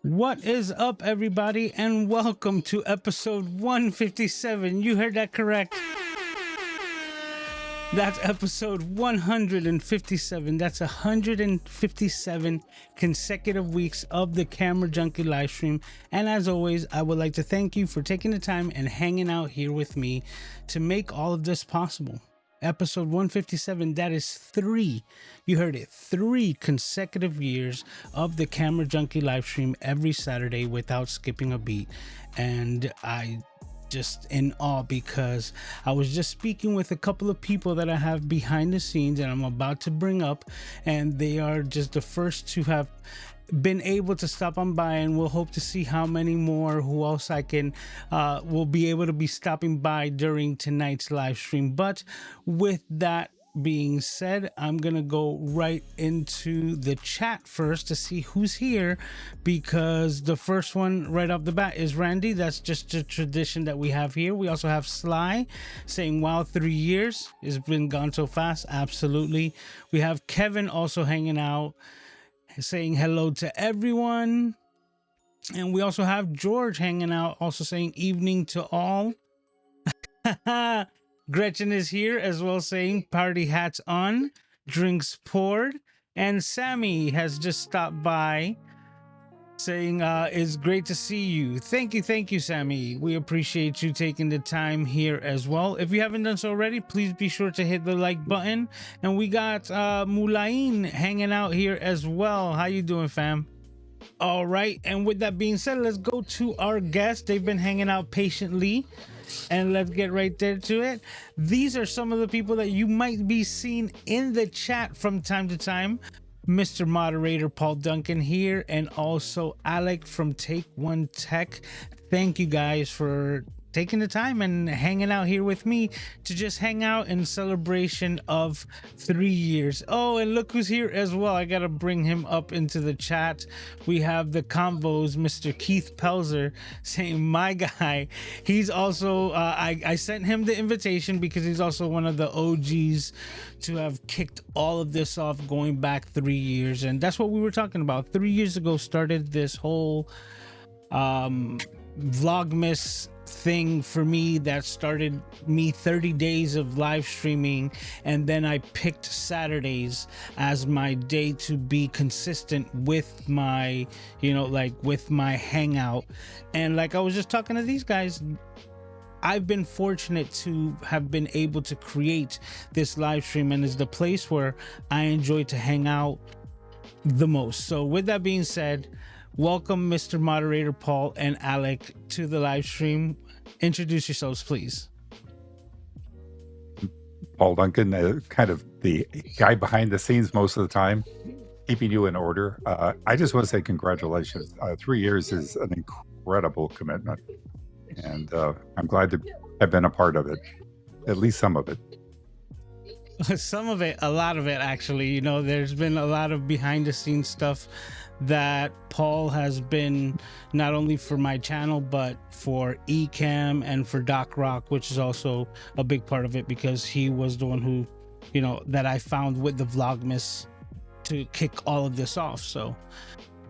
What is up, everybody, and welcome to episode 157. You heard that correct. That's episode 157. That's 157 consecutive weeks of the CameraJunkie live stream. And as always, I would like to thank you for taking the time and hanging out here with me to make all of this possible. Episode 157, that is three, you heard it, 3 consecutive years of the CameraJunkie live stream every Saturday without skipping a beat. And I just in awe because I was just speaking with a couple of people that I have behind the scenes and I'm about to bring up, and they are just the first to have been able to stop on by, and we'll hope to see how many more who else I can will be able to be stopping by during tonight's live stream. But with that being said, I'm gonna go right into the chat first to see who's here, because the first one right off the bat is Randy. That's just a tradition that we have here. We also have Sly saying, wow, 3 years, it's been gone so fast. Absolutely. We have Kevin also hanging out saying hello to everyone, and we also have George hanging out also saying evening to all. Gretchen is here as well saying party hats on, drinks poured, and Sammy has just stopped by saying it's great to see you. Thank you, Sammy. We appreciate you taking the time here as well. If you haven't done so already, please be sure to hit the like button. And we got Mulain hanging out here as well. How you doing, fam? All right, and with that being said, let's go to our guests. They've been hanging out patiently, and let's get right there to it. These are some of the people that you might be seeing in the chat from time to time. Mr. Moderator Paul Duncan here, and also Alec from Take One Tech. Thank you guys for taking the time and hanging out here with me to just hang out in celebration of 3 years. Oh, and look who's here as well. I gotta bring him up into the chat. We have the Convos, Mr. Keith Pelzer saying, my guy. He's also I sent him the invitation because he's also one of the OGs to have kicked all of this off going back 3 years. And that's what we were talking about. 3 years ago started this whole Vlogmas thing for me that started me 30 days of live streaming, and then I picked Saturdays as my day to be consistent with my, with my hangout. And like I was just talking to these guys, I've been fortunate to have been able to create this live stream, and it's the place where I enjoy to hang out the most. So with that being said, welcome Mr. Moderator Paul and Alec to the live stream. Introduce yourselves, please. Paul Duncan, kind of the guy behind the scenes most of the time, keeping you in order. I just want to say congratulations. 3 years is an incredible commitment, and I'm glad to have been a part of it, at least some of it. Some of it, a lot of it, actually. There's been a lot of behind the scenes stuff that Paul has been, not only for my channel, but for Ecamm and for Doc Rock, which is also a big part of it, because he was the one who, that I found with the Vlogmas to kick all of this off. So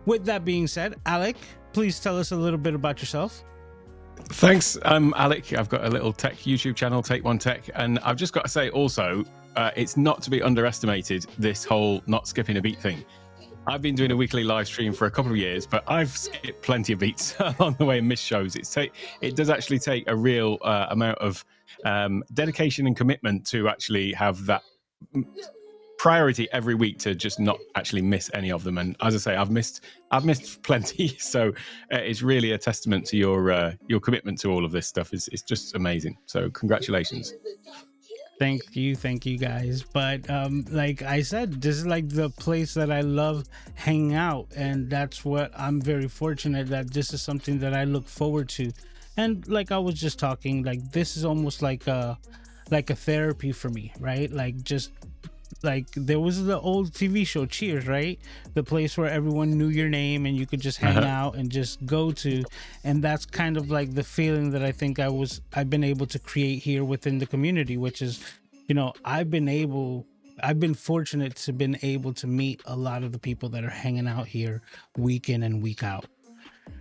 with that being said, Alec, please tell us a little bit about yourself. Thanks. I'm Alec. I've got a little tech YouTube channel, Take One Tech, and I've just got to say also, it's not to be underestimated, this whole not skipping a beat thing. I've been doing a weekly live stream for a couple of years, but I've skipped plenty of beats along the way and missed shows. It does actually take a real amount of dedication and commitment to actually have that priority every week to just not actually miss any of them. And as I say, I've missed plenty, so it's really a testament to your commitment to all of this stuff. It's just amazing. So congratulations. Thank you guys. But like I said, this is like the place that I love hanging out, and that's what I'm very fortunate that this is something that I look forward to. And like I was just talking, like this is almost like a therapy for me, right? Like just like there was the old TV show Cheers, right? The place where everyone knew your name and you could just hang out and just go to. And that's kind of like the feeling that I think I've been able to create here within the community, which is, I've been fortunate to been able to meet a lot of the people that are hanging out here week in and week out.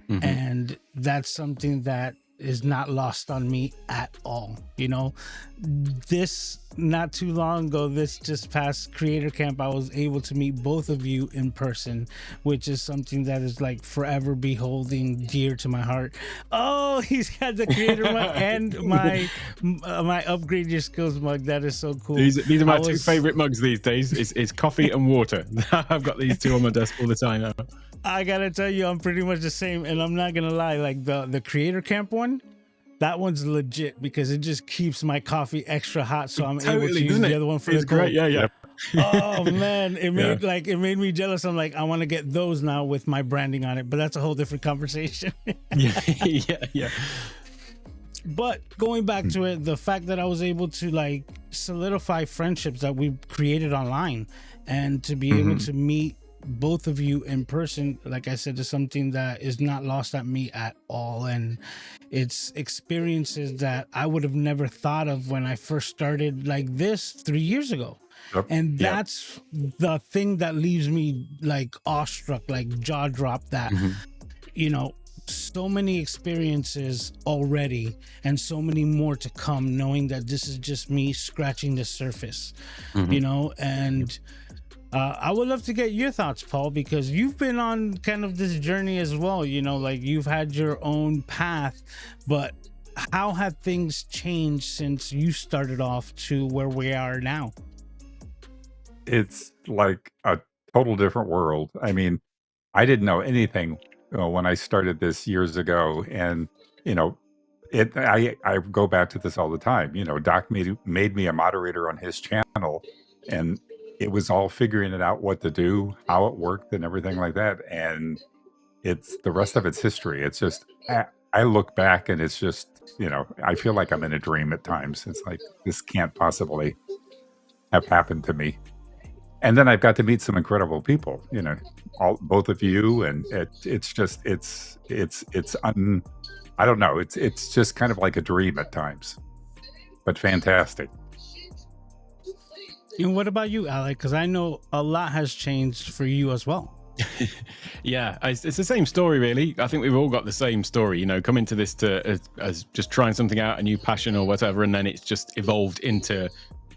And that's something that is not lost on me at all. You know, this not too long ago, this just past creator camp, I was able to meet both of you in person, which is something that is like forever be holding dear to my heart. Oh, he's got the creator mug and my upgrade your skills mug. That is so cool. These are my two favorite mugs these days. It's coffee and water. I've got these two on my desk all the time now. I gotta tell you, I'm pretty much the same, and I'm not gonna lie. Like the creator camp one, that one's legit because it just keeps my coffee extra hot, so I'm able to use the other one for the cold. Great, yeah. Oh man, it made me jealous. I'm like, I want to get those now with my branding on it, but that's a whole different conversation. yeah. But going back to it, the fact that I was able to like solidify friendships that we created online, and to be able to meet both of you in person, like I said, is something that is not lost at me at all. And it's experiences that I would have never thought of when I first started like this 3 years ago. And that's the thing that leaves me like awestruck, like jaw dropped, that you know, so many experiences already and so many more to come, knowing that this is just me scratching the surface, you know. And I would love to get your thoughts, Paul, because you've been on kind of this journey as well. You know, like you've had your own path, but how have things changed since you started off to where we are now? It's like a total different world. I mean, I didn't know anything when I started this years ago. And, you know, I go back to this all the time. You know, Doc made me a moderator on his channel, and it was all figuring it out, what to do, how it worked, and everything like that. And it's the rest of it's history. It's just, I look back and it's just, you know, I feel like I'm in a dream at times. It's like, this can't possibly have happened to me. And then I've got to meet some incredible people, you know, both of you. And it's just, I don't know. It's just kind of like a dream at times, but fantastic. And what about you, Alec? Because I know a lot has changed for you as well. Yeah, it's the same story, really. I think we've all got the same story, you know, come into this as just trying something out, a new passion or whatever, and then it's just evolved into,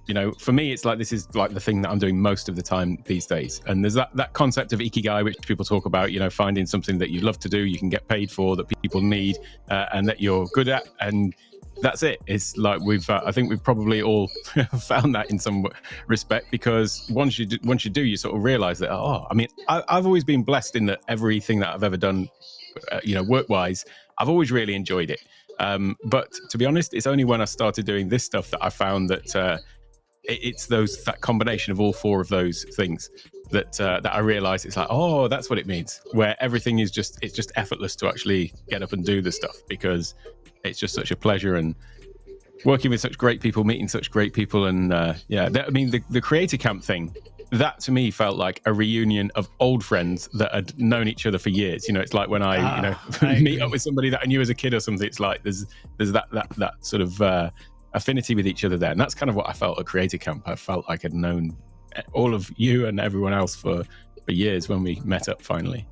you know, for me, it's like this is like the thing that I'm doing most of the time these days. And there's that concept of ikigai, which people talk about, you know, finding something that you love to do, you can get paid for, that people need, and that you're good at, and that's it. It's like I think we've probably all found that in some respect, because once you do, you sort of realize that, I mean, I've always been blessed in that everything that I've ever done, you know, work-wise, I've always really enjoyed it. But to be honest, it's only when I started doing this stuff that I found that it's that combination of all four of those things that I realized it's like, oh, that's what it means, where everything is just effortless to actually get up and do the stuff, because it's just such a pleasure, and working with such great people, meeting such great people. And I mean, the creator camp thing, that to me felt like a reunion of old friends that had known each other for years. You know, it's like when I meet up with somebody that I knew as a kid or something, it's like there's that sort of affinity with each other there. And that's kind of what I felt at creator camp. I felt like I'd known all of you and everyone else for years when we met up finally.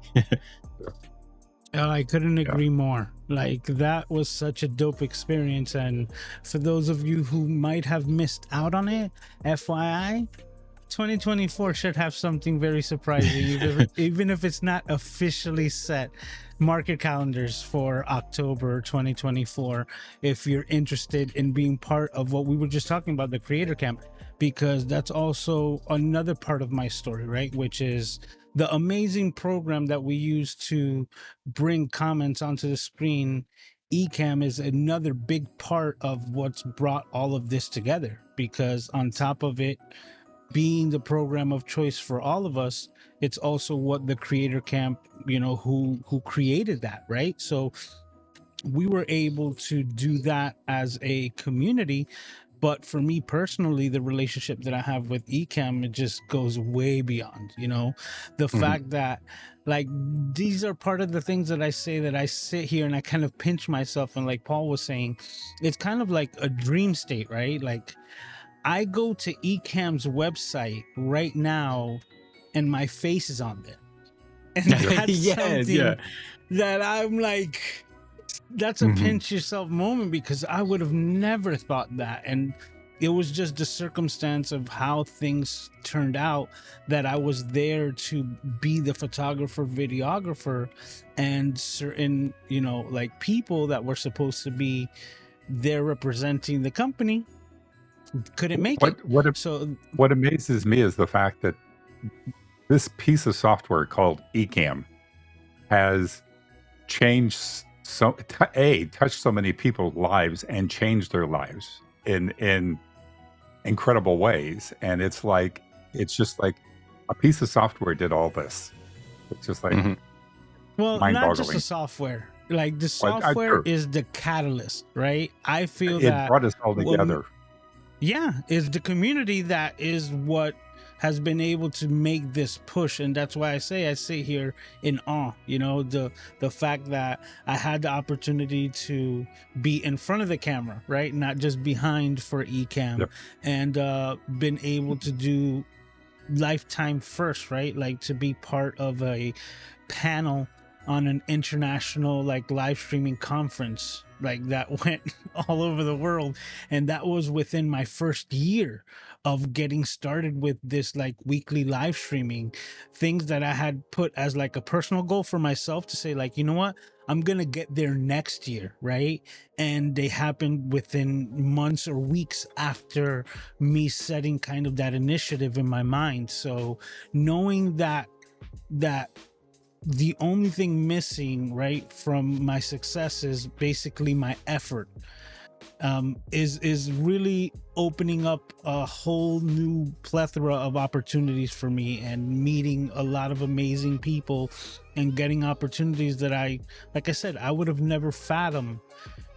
I couldn't agree more. Like, that was such a dope experience. And for those of you who might have missed out on it, FYI, 2024 should have something very surprising, even if it's not officially set. Mark your calendars for October 2024 if you're interested in being part of what we were just talking about, the creator camp, because that's also another part of my story, right? Which is the amazing program that we use to bring comments onto the screen. Ecamm is another big part of what's brought all of this together, because on top of it being the program of choice for all of us, it's also what the creator camp, you know, who created that, right? So we were able to do that as a community. But for me personally, the relationship that I have with Ecamm, it just goes way beyond, you know, the fact that, like, these are part of the things that I say, that I sit here and I kind of pinch myself. And like Paul was saying, it's kind of like a dream state, right? Like, I go to Ecamm's website right now and my face is on there. And that's something that I'm like, that's a pinch yourself moment, because I would have never thought that. And it was just the circumstance of how things turned out that I was there to be the photographer, videographer, and certain, you know, like people that were supposed to be there representing the company couldn't make it. What amazes me is the fact that this piece of software called Ecamm has changed touched so many people's lives and changed their lives in incredible ways. And it's just like a piece of software did all this. It's just like well, not just the software. Like the software is the catalyst, right? I feel it brought us all together. Yeah, it's the community that is what has been able to make this push. And that's why I sit here in awe, you know, the fact that I had the opportunity to be in front of the camera, right? Not just behind for Ecamm, and been able to do lifetime first, right? Like to be part of a panel on an international like live streaming conference like that went all over the world. And that was within my first year of getting started with this like weekly live streaming, things that I had put as like a personal goal for myself to say like, you know what, I'm gonna get there next year, right? And they happened within months or weeks after me setting kind of that initiative in my mind. So knowing that the only thing missing, right, from my success is basically my effort, is really opening up a whole new plethora of opportunities for me, and meeting a lot of amazing people and getting opportunities that like I said, I would have never fathomed,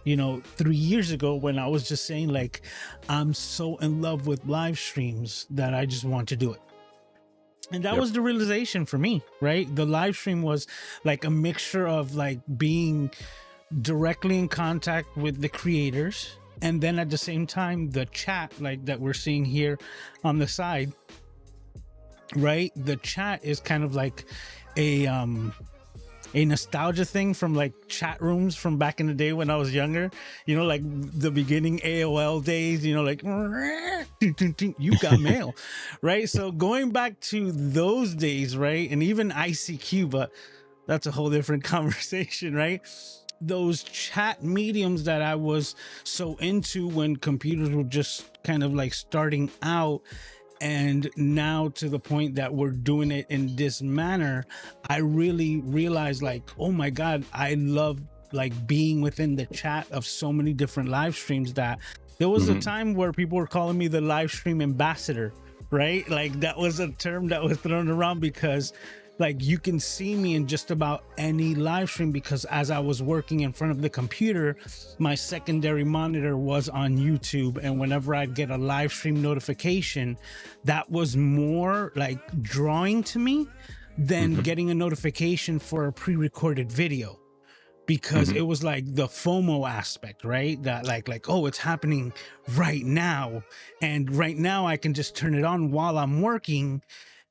you know, 3 years ago, when I was just saying like, I'm so in love with live streams that I just want to do it. And that was the realization for me, right? The live stream was like a mixture of like being directly in contact with the creators, and then at the same time the chat like that we're seeing here on the side, right? The chat is kind of like a nostalgia thing from like chat rooms from back in the day when I was younger, you know, like the beginning AOL days, you know, like you got mail, right? So going back to those days, right? And even ICQ, but that's a whole different conversation, right? Those chat mediums that I was so into when computers were just kind of like starting out, and now to the point that we're doing it in this manner, I really realized like, oh my God, I love like being within the chat of so many different live streams, that there was a time where people were calling me the live stream ambassador, right? Like that was a term that was thrown around, because like you can see me in just about any live stream, because as I was working in front of the computer, my secondary monitor was on YouTube, and whenever I'd get a live stream notification, that was more like drawing to me than getting a notification for a pre-recorded video, because it was like the FOMO aspect, right? That like, oh, it's happening right now, and right now I can just turn it on while I'm working,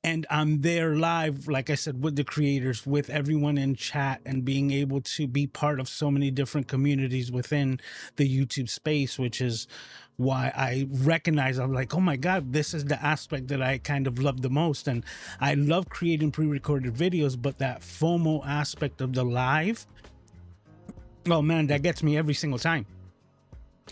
and I'm there live, like I said, with the creators, with everyone in chat, and being able to be part of so many different communities within the YouTube space, which is why I recognize, I'm like, oh my God, this is the aspect that I kind of love the most. And I love creating pre-recorded videos, but that FOMO aspect of the live, oh man, that gets me every single time.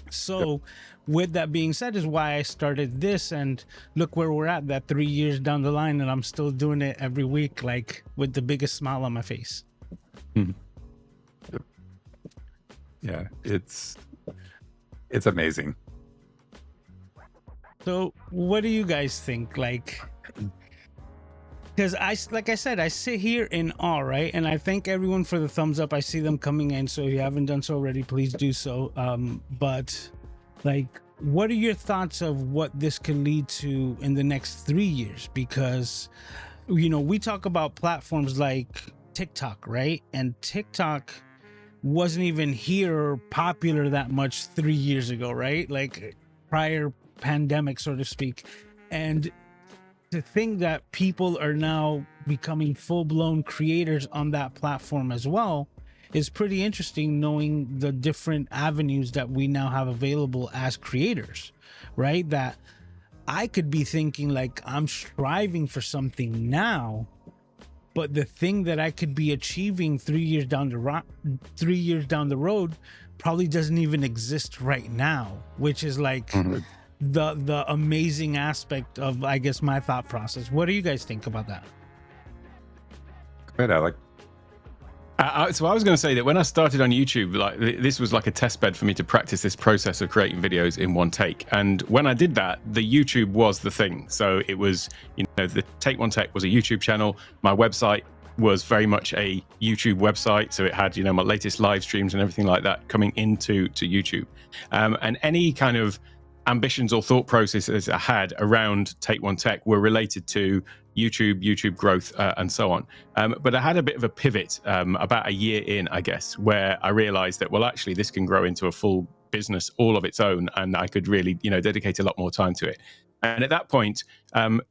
So with that being said, is why I started this, and look where we're at, that 3 years down the line, and I'm still doing it every week, like with the biggest smile on my face. Yeah, it's amazing. So what do you guys think? Like, because like I said, I sit here in awe, right? And I thank everyone for the thumbs up. I see them coming in, so if you haven't done so already, please do so. But like, what are your thoughts of what this can lead to in the next 3 years? Because, you know, we talk about platforms like TikTok, right? And TikTok wasn't even here or popular that much 3 years ago, right? Like prior pandemic, so to speak. And to think that people are now becoming full-blown creators on that platform as well, is pretty interesting, knowing the different avenues that we now have available as creators, right? That I could be thinking like I'm striving for something now, but the thing that I could be achieving 3 years down the road probably doesn't even exist right now, which is like the amazing aspect of, I guess, my thought process. What do you guys think about that? Go ahead, Alec. So I was going to say that when I started on YouTube, like this was like a test bed for me to practice this process of creating videos in one take. And when I did that, the YouTube was the thing. So it was, you know, the Take One Tech was a YouTube channel. My website was very much a YouTube website. So it had, you know, my latest live streams and everything like that coming into YouTube. And any kind of ambitions or thought processes I had around Take One Tech were related to YouTube growth, and so on. But I had a bit of a pivot about a year in, I guess, where I realized that, well, actually, this can grow into a full business all of its own, and I could really, you know, dedicate a lot more time to it. And at that point,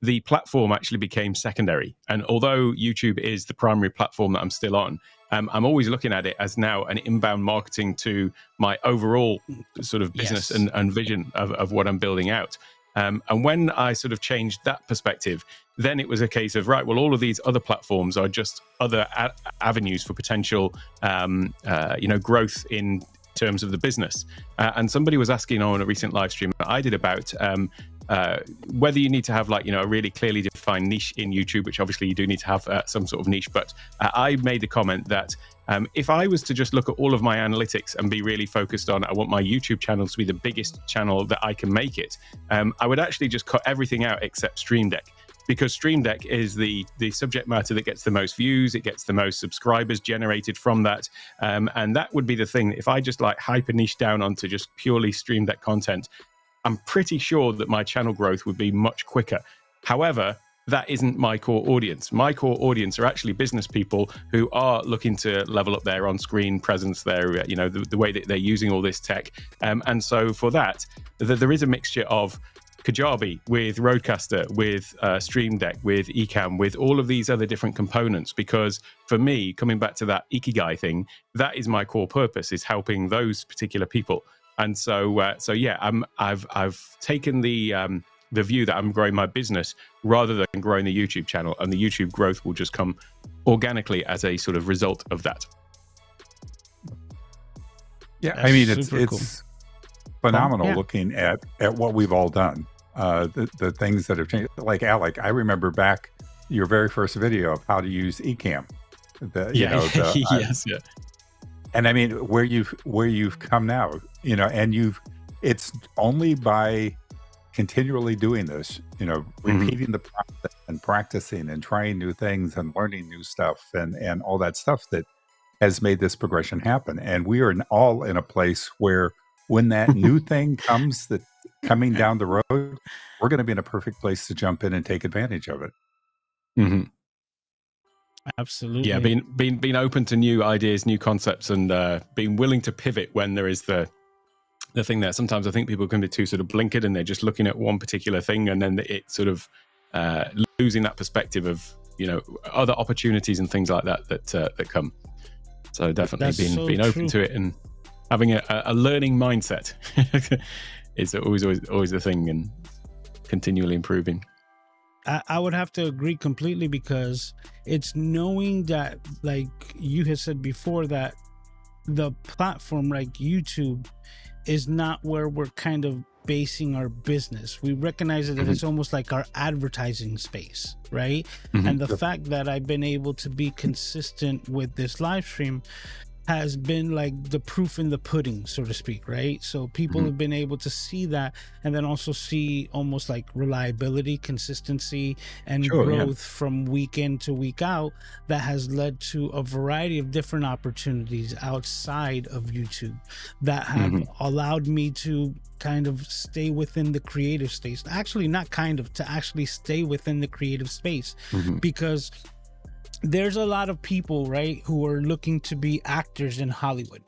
the platform actually became secondary. And although YouTube is the primary platform that I'm still on, I'm always looking at it as now an inbound marketing to my overall sort of business and vision of what I'm building out. And when I sort of changed that perspective, then it was a case of, right, well, all of these other platforms are just other avenues for potential, you know, growth in terms of the business. And somebody was asking on a recent live stream that I did about whether you need to have, like, you know, a really clearly defined niche in YouTube, which obviously you do need to have some sort of niche. But I made the comment that if I was to just look at all of my analytics and be really focused on, I want my YouTube channel to be the biggest channel that I can make it, I would actually just cut everything out except Stream Deck. Because Stream Deck is the subject matter that gets the most views, it gets the most subscribers generated from that. And that would be the thing. If I just like hyper niche down onto just purely Stream Deck content, I'm pretty sure that my channel growth would be much quicker. However, that isn't my core audience. My core audience are actually business people who are looking to level up their on-screen presence, their, you know, the way that they're using all this tech. And so for that, there is a mixture of Kajabi with Rodecaster, with Stream Deck, with Ecamm, with all of these other different components. Because for me, coming back to that Ikigai thing, that is my core purpose, is helping those particular people. And so yeah, I've taken the view that I'm growing my business rather than growing the YouTube channel, and the YouTube growth will just come organically as a sort of result of that. Yeah, That's I mean, it's cool. phenomenal looking at what we've all done, the things that have changed. Like Alec, I remember back your very first video of how to use Ecamm. Yes. And I mean, where you've come now, you know, and it's only by continually doing this, you know, repeating the process and practicing and trying new things and learning new stuff and all that stuff that has made this progression happen. And we are all in a place where when that new thing comes coming down the road, we're going to be in a perfect place to jump in and take advantage of it. Mm-hmm. Absolutely. Yeah, being open to new ideas, new concepts, and being willing to pivot when there is the thing there. Sometimes I think people can be too sort of blinkered, and they're just looking at one particular thing, and then it sort of losing that perspective of, you know, other opportunities and things like that come. So definitely being open to it and having a learning mindset is always the thing, and continually improving. I would have to agree completely, because it's knowing that, like you had said before, that the platform like YouTube is not where we're kind of basing our business. We recognize that it's almost like our advertising space, right? And the fact that I've been able to be consistent with this live stream has been like the proof in the pudding, so to speak, right? So people have been able to see that, and then also see almost like reliability, consistency, and growth from week in to week out, that has led to a variety of different opportunities outside of YouTube that have allowed me to kind of stay within the creative space. Actually, not kind of, to actually stay within the creative space, because there's a lot of people, right, who are looking to be actors in Hollywood,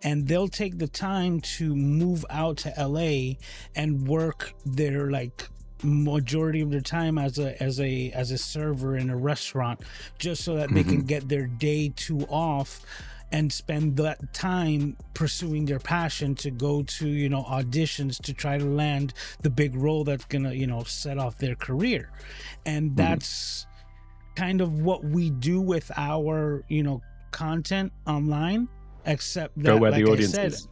and they'll take the time to move out to LA and work their like majority of their time as a server in a restaurant, just so that they can get their day 2 off and spend that time pursuing their passion to go to, you know, auditions to try to land the big role that's gonna, you know, set off their career. And that's kind of what we do with our, you know, content online, except that, Go where like the I audience said, is.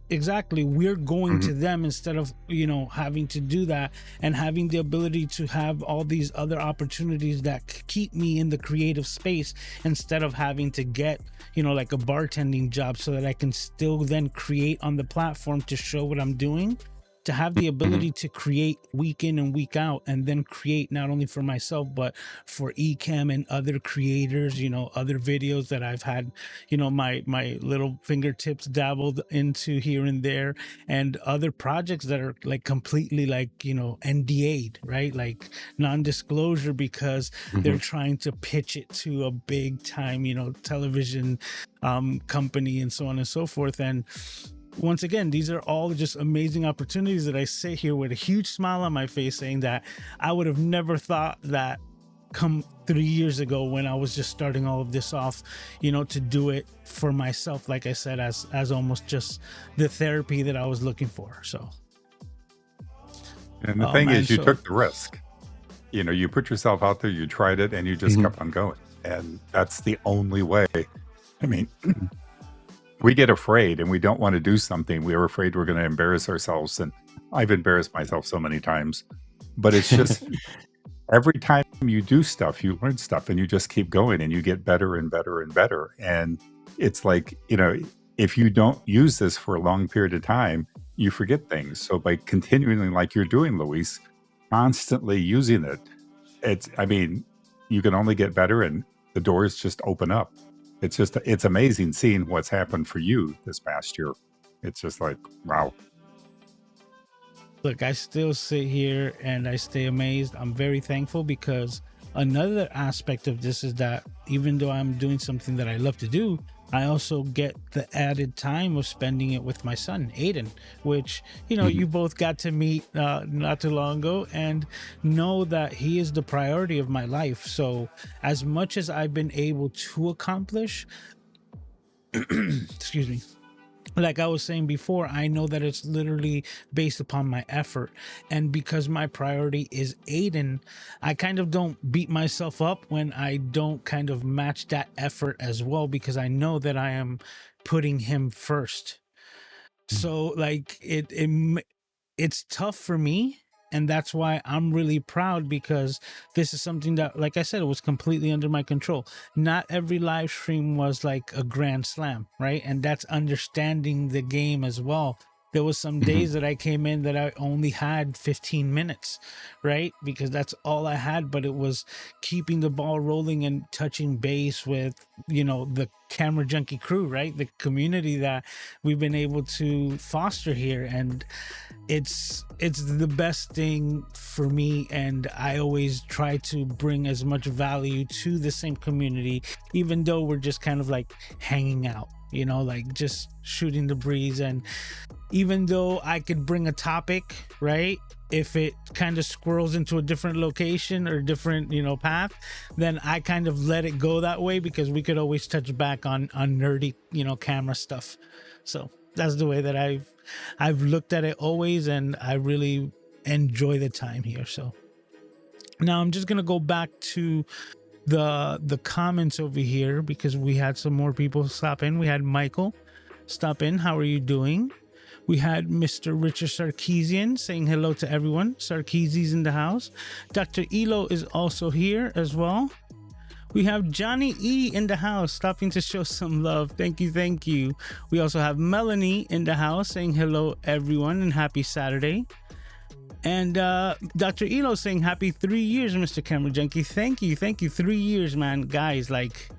exactly, we're going to them instead of, you know, having to do that, and having the ability to have all these other opportunities that keep me in the creative space, instead of having to get, you know, like a bartending job, so that I can still then create on the platform to show what I'm doing. To have the ability to create week in and week out, and then create not only for myself but for Ecamm and other creators, you know, other videos that I've had, you know, my little fingertips dabbled into here and there, and other projects that are like completely like, you know, NDA'd, right? Like non-disclosure, because they're trying to pitch it to a big time, you know, television company and so on and so forth. And once again, these are all just amazing opportunities that I sit here with a huge smile on my face, saying that I would have never thought that come 3 years ago, when I was just starting all of this off, you know, to do it for myself, like I said, as almost just the therapy that I was looking for. So, and the thing is, you took the risk. You know, you put yourself out there, you tried it, and you just kept on going. And that's the only way. I mean, we get afraid and we don't want to do something. We're afraid we're going to embarrass ourselves. And I've embarrassed myself so many times, but it's just every time you do stuff, you learn stuff, and you just keep going, and you get better and better and better. And it's like, you know, if you don't use this for a long period of time, you forget things. So by continuing, like you're doing, Luis, constantly using it, I mean, you can only get better, and the doors just open up. It's amazing seeing what's happened for you this past year. It's just like, wow. Look, I still sit here and I stay amazed. I'm very thankful, because another aspect of this is that even though I'm doing something that I love to do, I also get the added time of spending it with my son, Aiden, which, you know, you both got to meet not too long ago, and know that he is the priority of my life. So as much as I've been able to accomplish, excuse me, like I was saying before, I know that it's literally based upon my effort. And because my priority is Aiden, I kind of don't beat myself up when I don't kind of match that effort as well, because I know that I am putting him first. So like it's tough for me. And that's why I'm really proud, because this is something that, like I said, it was completely under my control. Not every live stream was like a grand slam, right? And that's understanding the game as well. There was some days that I came in that I only had 15 minutes, right? Because that's all I had, but it was keeping the ball rolling and touching base with, you know, the CameraJunkie crew, right? The community that we've been able to foster here. And it's the best thing for me, and I always try to bring as much value to the same community, even though we're just kind of like hanging out, you know, like just shooting the breeze. And even though I could bring a topic, right, if it kind of squirrels into a different location or different, you know, path, then I kind of let it go that way, because we could always touch back on nerdy, you know, camera stuff. So that's the way that I've looked at it always, and I really enjoy the time here. So now I'm just gonna go back to the comments over here, because we had some more people stop in. We had Michael stop in. How are you doing? We had Mr. Richard Sarkeesian saying hello to everyone. Sarkeesi's in the house. Dr. Elo is also here as well. We have Johnny E in the house, stopping to show some love. Thank you, thank you. We also have Melanie in the house saying hello, everyone, and happy Saturday. And Dr. Elo saying happy 3 years, Mr. CameraJunkie. Thank you, 3 years, man. Guys, like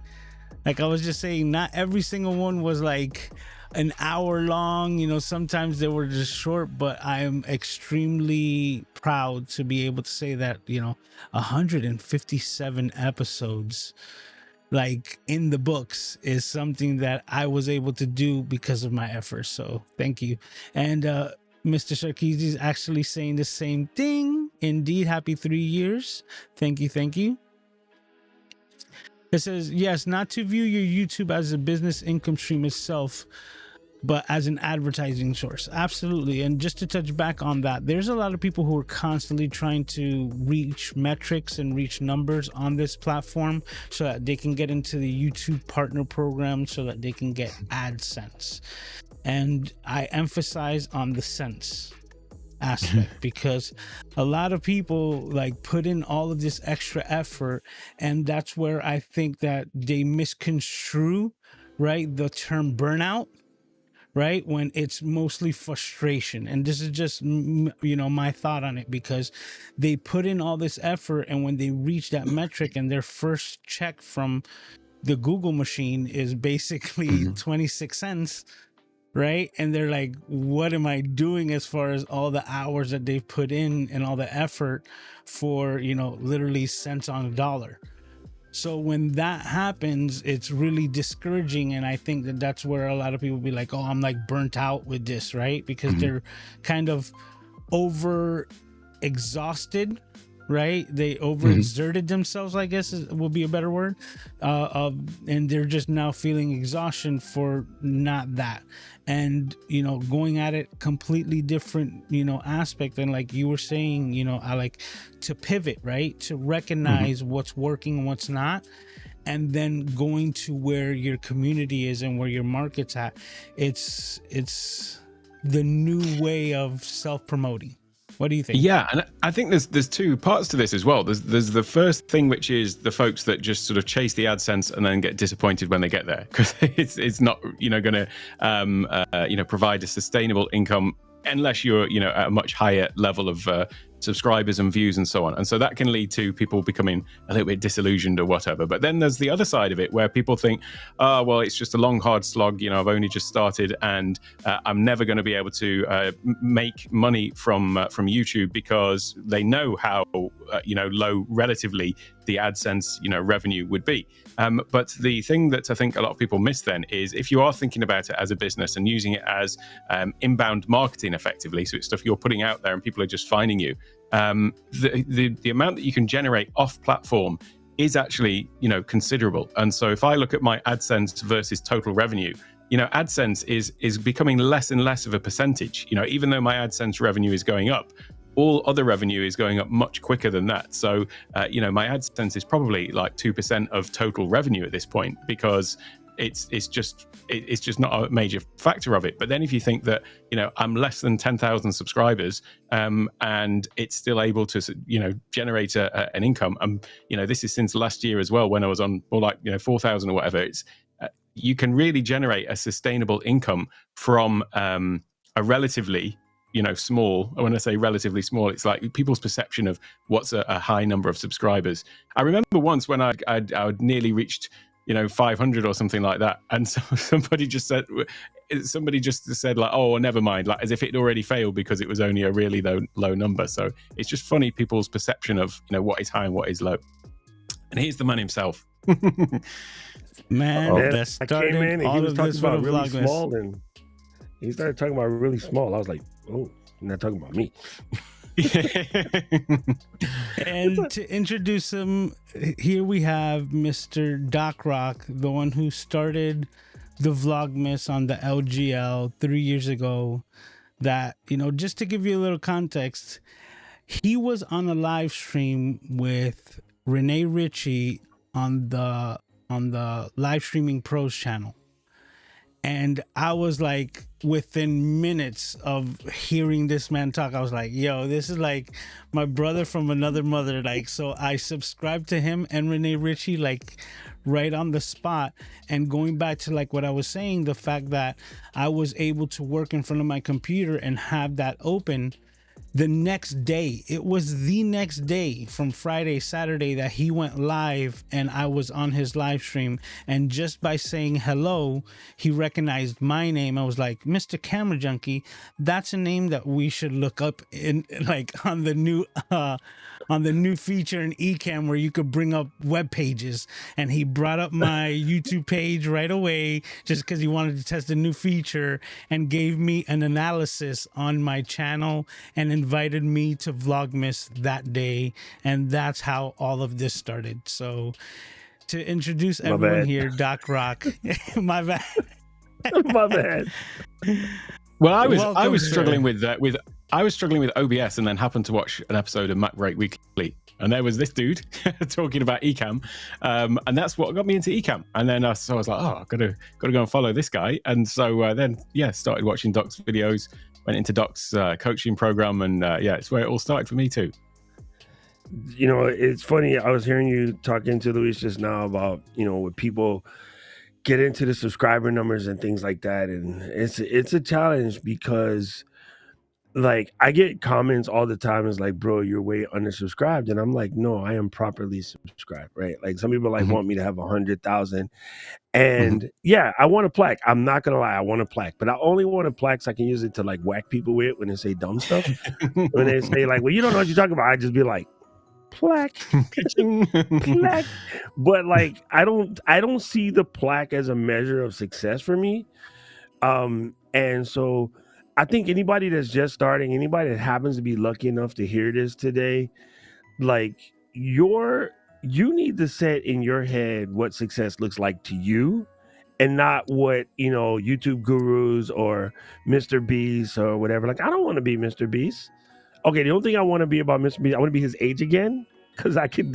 I was just saying, not every single one was like an hour long, you know, sometimes they were just short, but I am extremely proud to be able to say that, you know, 157 episodes like in the books is something that I was able to do because of my efforts. So thank you. And Mr. Sarkeesi is actually saying the same thing. Indeed, happy 3 years. Thank you, thank you. It says, yes, not to view your YouTube as a business income stream itself, but as an advertising source. Absolutely. And just to touch back on that, there's a lot of people who are constantly trying to reach metrics and reach numbers on this platform so that they can get into the YouTube partner program, so that they can get AdSense. And I emphasize on the sense aspect because a lot of people like put in all of this extra effort, and that's where I think that they misconstrue, right, the term burnout, right, when it's mostly frustration. And this is just my thought on it, because they put in all this effort, and when they reach that metric and their first check from the Google machine is basically 26 cents, right, and they're like, what am I doing as far as all the hours that they've put in and all the effort for literally cents on a dollar? So when that happens, it's really discouraging. And I think that that's where a lot of people be like, oh, I'm like burnt out with this, right? Because they're kind of over exhausted, right? They overexerted themselves, I guess will be a better word. And they're just now feeling exhaustion for not that. And, going at it completely different, aspect. And like you were saying, I like to pivot, right? To recognize what's working and what's not. And then going to where your community is and where your market's at. It's the new way of self-promoting. What do you think? Yeah, and I think there's two parts to this as well. There's the first thing, which is the folks that just sort of chase the AdSense and then get disappointed when they get there, because it's not going to provide a sustainable income unless you're at a much higher level of subscribers and views and so on. And so that can lead to people becoming a little bit disillusioned or whatever. But then there's the other side of it where people think, oh, well, it's just a long, hard slog. I've only just started and I'm never going to be able to make money from YouTube, because they know how, low relatively the AdSense, revenue would be. But the thing that I think a lot of people miss then is, if you are thinking about it as a business and using it as inbound marketing effectively, so it's stuff you're putting out there and people are just finding you, the amount that you can generate off platform is actually, considerable. And so if I look at my AdSense versus total revenue, AdSense is becoming less and less of a percentage. Even though my AdSense revenue is going up, all other revenue is going up much quicker than that. So, my AdSense is probably like 2% of total revenue at this point, because it's just not a major factor of it. But then if you think that, I'm less than 10,000 subscribers, and it's still able to, generate an income. This is since last year as well, when I was on more like, 4,000 or whatever. It's, you can really generate a sustainable income from a relatively, small. When I say relatively small, it's like people's perception of what's a high number of subscribers. I remember once when I'd nearly reached, 500 or something like that, and somebody just said like, oh, never mind, like as if it already failed because it was only a really low number. So it's just funny, people's perception of what is high and what is low. And here's the man himself. Man, that started, I came in and all he was of talking this about with a really vlogmas. small, and he started talking about really small. I was like, oh, you're not talking about me. And to introduce him, here we have Mr. Doc Rock, the one who started the Vlogmas on the LGL 3 years ago. That, just to give you a little context, he was on a live stream with Renee Ritchie on the Live Streaming Pros channel. And I was like, within minutes of hearing this man talk, I was like, yo, this is like my brother from another mother. Like, so I subscribed to him and Renee Ritchie, like right on the spot. And going back to like what I was saying, the fact that I was able to work in front of my computer and have that open the next day. It was the next day, from Friday, Saturday, that he went live and I was on his live stream. And just by saying hello, he recognized my name. I was like, Mr. CameraJunkie, that's a name that we should look up in, like on the new feature in Ecamm where you could bring up web pages. And he brought up my YouTube page right away just because he wanted to test a new feature, and gave me an analysis on my channel and invited me to Vlogmas that day. And that's how all of this started. So to introduce My everyone bad. here, Doc Rock. My bad. My bad. Well, I Welcome, was sir. struggling with OBS, and then happened to watch an episode of Mac Break Weekly, and there was this dude talking about Ecamm, and that's what got me into Ecamm. And then so I was like, oh, I've got to go and follow this guy. And so then started watching Doc's videos, went into Doc's coaching program, and it's where it all started for me too. You know, it's funny. I was hearing you talking to Luis just now about, you know, when people get into the subscriber numbers and things like that. And it's a challenge because, like, I get comments all the time. It's like, bro, you're way undersubscribed. And I'm like, no, I am properly subscribed, right? Like, some people like want me to have 100,000. And yeah, I want a plaque. I'm not going to lie. I want a plaque. But I only want a plaque so I can use it to, like, whack people with when they say dumb stuff. When they say, like, well, you don't know what you're talking about. I just be like, plaque. Plaque. But like I don't see the plaque as a measure of success for me. And so I think anybody that's just starting, anybody that happens to be lucky enough to hear this today, like you need to set in your head what success looks like to you, and not what, you know, YouTube gurus or Mr. Beast or whatever. Like, I don't want to be Mr. Beast. Okay, the only thing I want to be about Mr. Beast, I want to be his age again, because I can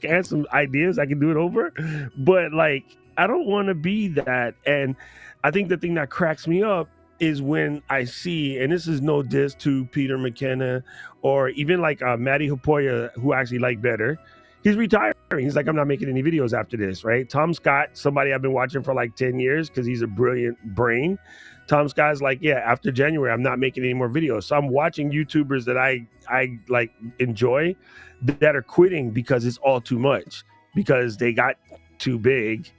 have some ideas, I can do it over. But like, I don't want to be that. And I think the thing that cracks me up is when I see, and this is no diss to Peter McKenna or even like Matty Hapoya, who I actually like better. He's retiring. He's like, I'm not making any videos after this, right? Tom Scott, somebody I've been watching for like 10 years because he's a brilliant brain. Tom Scott's like, yeah, after January, I'm not making any more videos. So I'm watching YouTubers that I like enjoy that are quitting because it's all too much, because they got too big.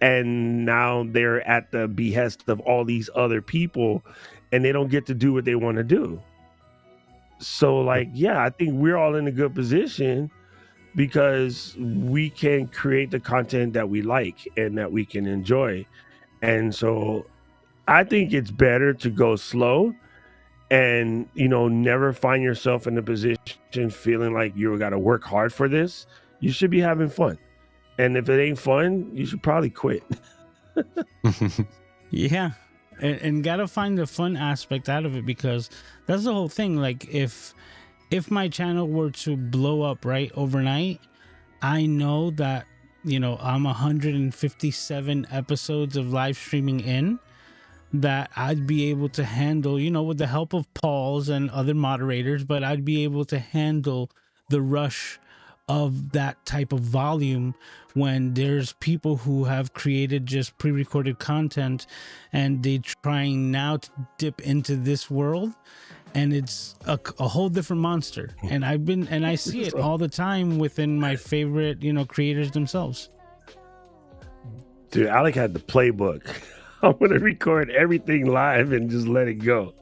And now they're at the behest of all these other people and they don't get to do what they want to do. So like, yeah, I think we're all in a good position because we can create the content that we like and that we can enjoy. And so I think it's better to go slow and, you know, never find yourself in a position feeling like you got to work hard for this. You should be having fun. And if it ain't fun, you should probably quit. Yeah. And gotta find the fun aspect out of it, because that's the whole thing. Like, if my channel were to blow up right overnight, I know that, you know, I'm 157 episodes of live streaming in, that I'd be able to handle, you know, with the help of Paul's and other moderators, but I'd be able to handle the rush of that type of volume when there's people who have created just pre-recorded content and they trying now to dip into this world, and it's a whole different monster. And I see it all the time within my favorite, you know, creators themselves. Dude, Alec had the playbook. I'm going to record everything live and just let it go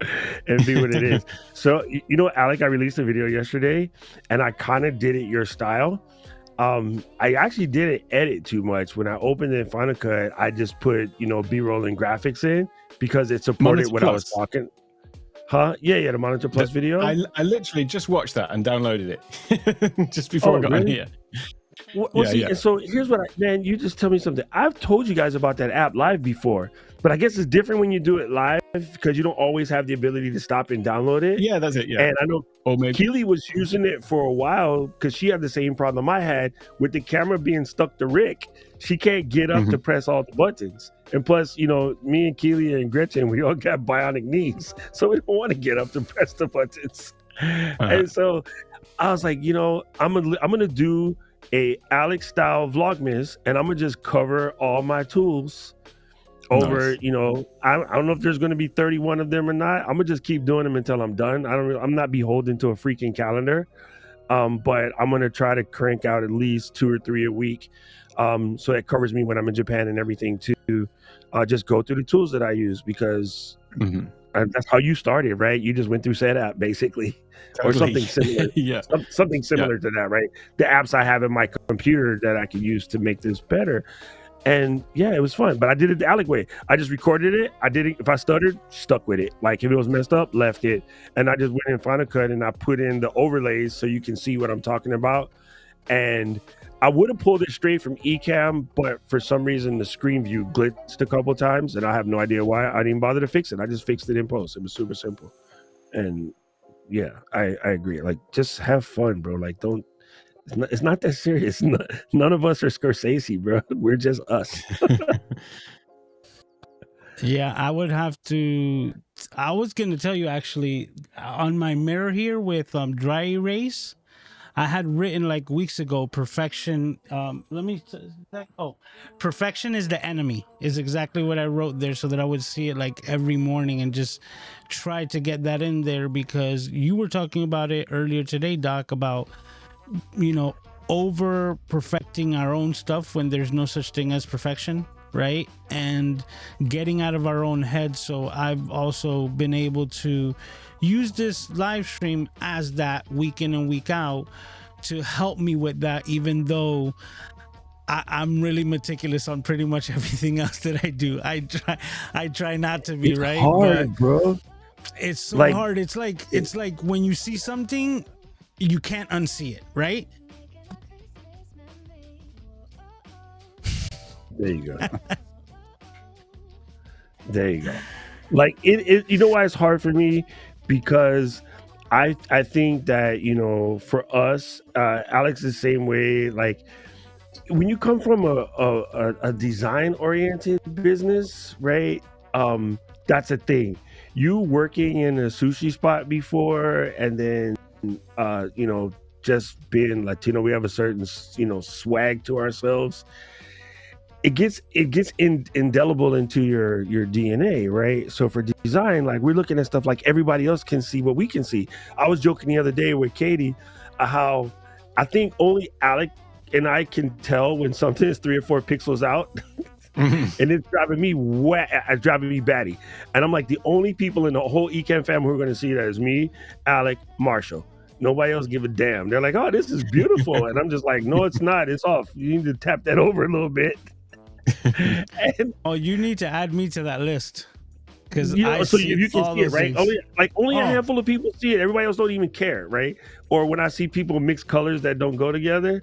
and be what it is. So, you know, Alec, I released a video yesterday and I kind of did it your style. I actually didn't edit too much. When I opened it in Final Cut, I just put, you know, B-roll and graphics in because it supported Monitor what Plus. I was talking. Huh? Yeah, the Monitor Plus video. I literally just watched that and downloaded it just before I got on here. Well, see, and so here's what man, you just tell me something. I've told you guys about that app live before, but I guess it's different when you do it live because you don't always have the ability to stop and download it. Yeah, that's it. Yeah. And I know Keely was using it for a while because she had the same problem I had with the camera being stuck to Rick. She can't get up to press all the buttons. And plus, you know, me and Keely and Gretchen, we all got bionic knees, so we don't want to get up to press the buttons. And so I was like, you know, I'm gonna do a Alec style Vlogmas, and I'm gonna just cover all my tools over. Nice. You know, I don't know if there's gonna be 31 of them or not. I'm gonna just keep doing them until I'm done. I'm not beholden to a freaking calendar, but I'm gonna try to crank out at least 2 or 3 a week, so that covers me when I'm in Japan and everything to just go through the tools that I use, because that's how you started, right? You just went through setup basically. Totally. Or something similar. Something similar to that, right? The apps I have in my computer that I can use to make this better. And yeah, it was fun. But I did it the Alec way. I just recorded it. I did it. If I stuttered, stuck with it. Like if it was messed up, left it. And I just went in Final Cut and I put in the overlays so you can see what I'm talking about. And I would have pulled it straight from Ecamm, but for some reason the screen view glitched a couple of times, and I have no idea why. I didn't even bother to fix it. I just fixed it in post. It was super simple. And yeah, I agree. Like, just have fun, bro. Like, don't. It's not that serious. None of us are Scorsese, bro. We're just us. Yeah, I would have to. I was gonna tell you actually on my mirror here with dry erase. I had written like weeks ago, perfection. Perfection is the enemy is exactly what I wrote there, so that I would see it like every morning and just try to get that in there, because you were talking about it earlier today, Doc, about, you know, over perfecting our own stuff when there's no such thing as perfection, right? And getting out of our own head. So I've also been able to use this live stream as that week in and week out to help me with that, even though I'm really meticulous on pretty much everything else that I do. I try not to be, It's right? hard, bro. It's so Like- hard. It's like when you see something, you can't unsee it, right? There you go. There you go. Like it you know why it's hard for me? Because I think that, you know, for us, Alex the same way. Like, when you come from a design oriented business, right? That's a thing. You working in a sushi spot before, and then you know, just being Latino, we have a certain, you know, swag to ourselves. It gets indelible into your DNA, right? So for design, like, we're looking at stuff like everybody else can see what we can see. I was joking the other day with Katie how I think only Alec and I can tell when something is 3 or 4 pixels out. And it's driving me it's driving me batty. And I'm like, the only people in the whole Ecamm family who are going to see that is me, Alec, Marshall. Nobody else give a damn. They're like, oh, this is beautiful. And I'm just like, no, it's not. It's off. You need to tap that over a little bit. And, Oh, you need to add me to that list, because you know, I so see you can all see it, those right? things. Only a Oh. handful of people see it. Everybody else don't even care, right? Or when I see people mix colors that don't go together,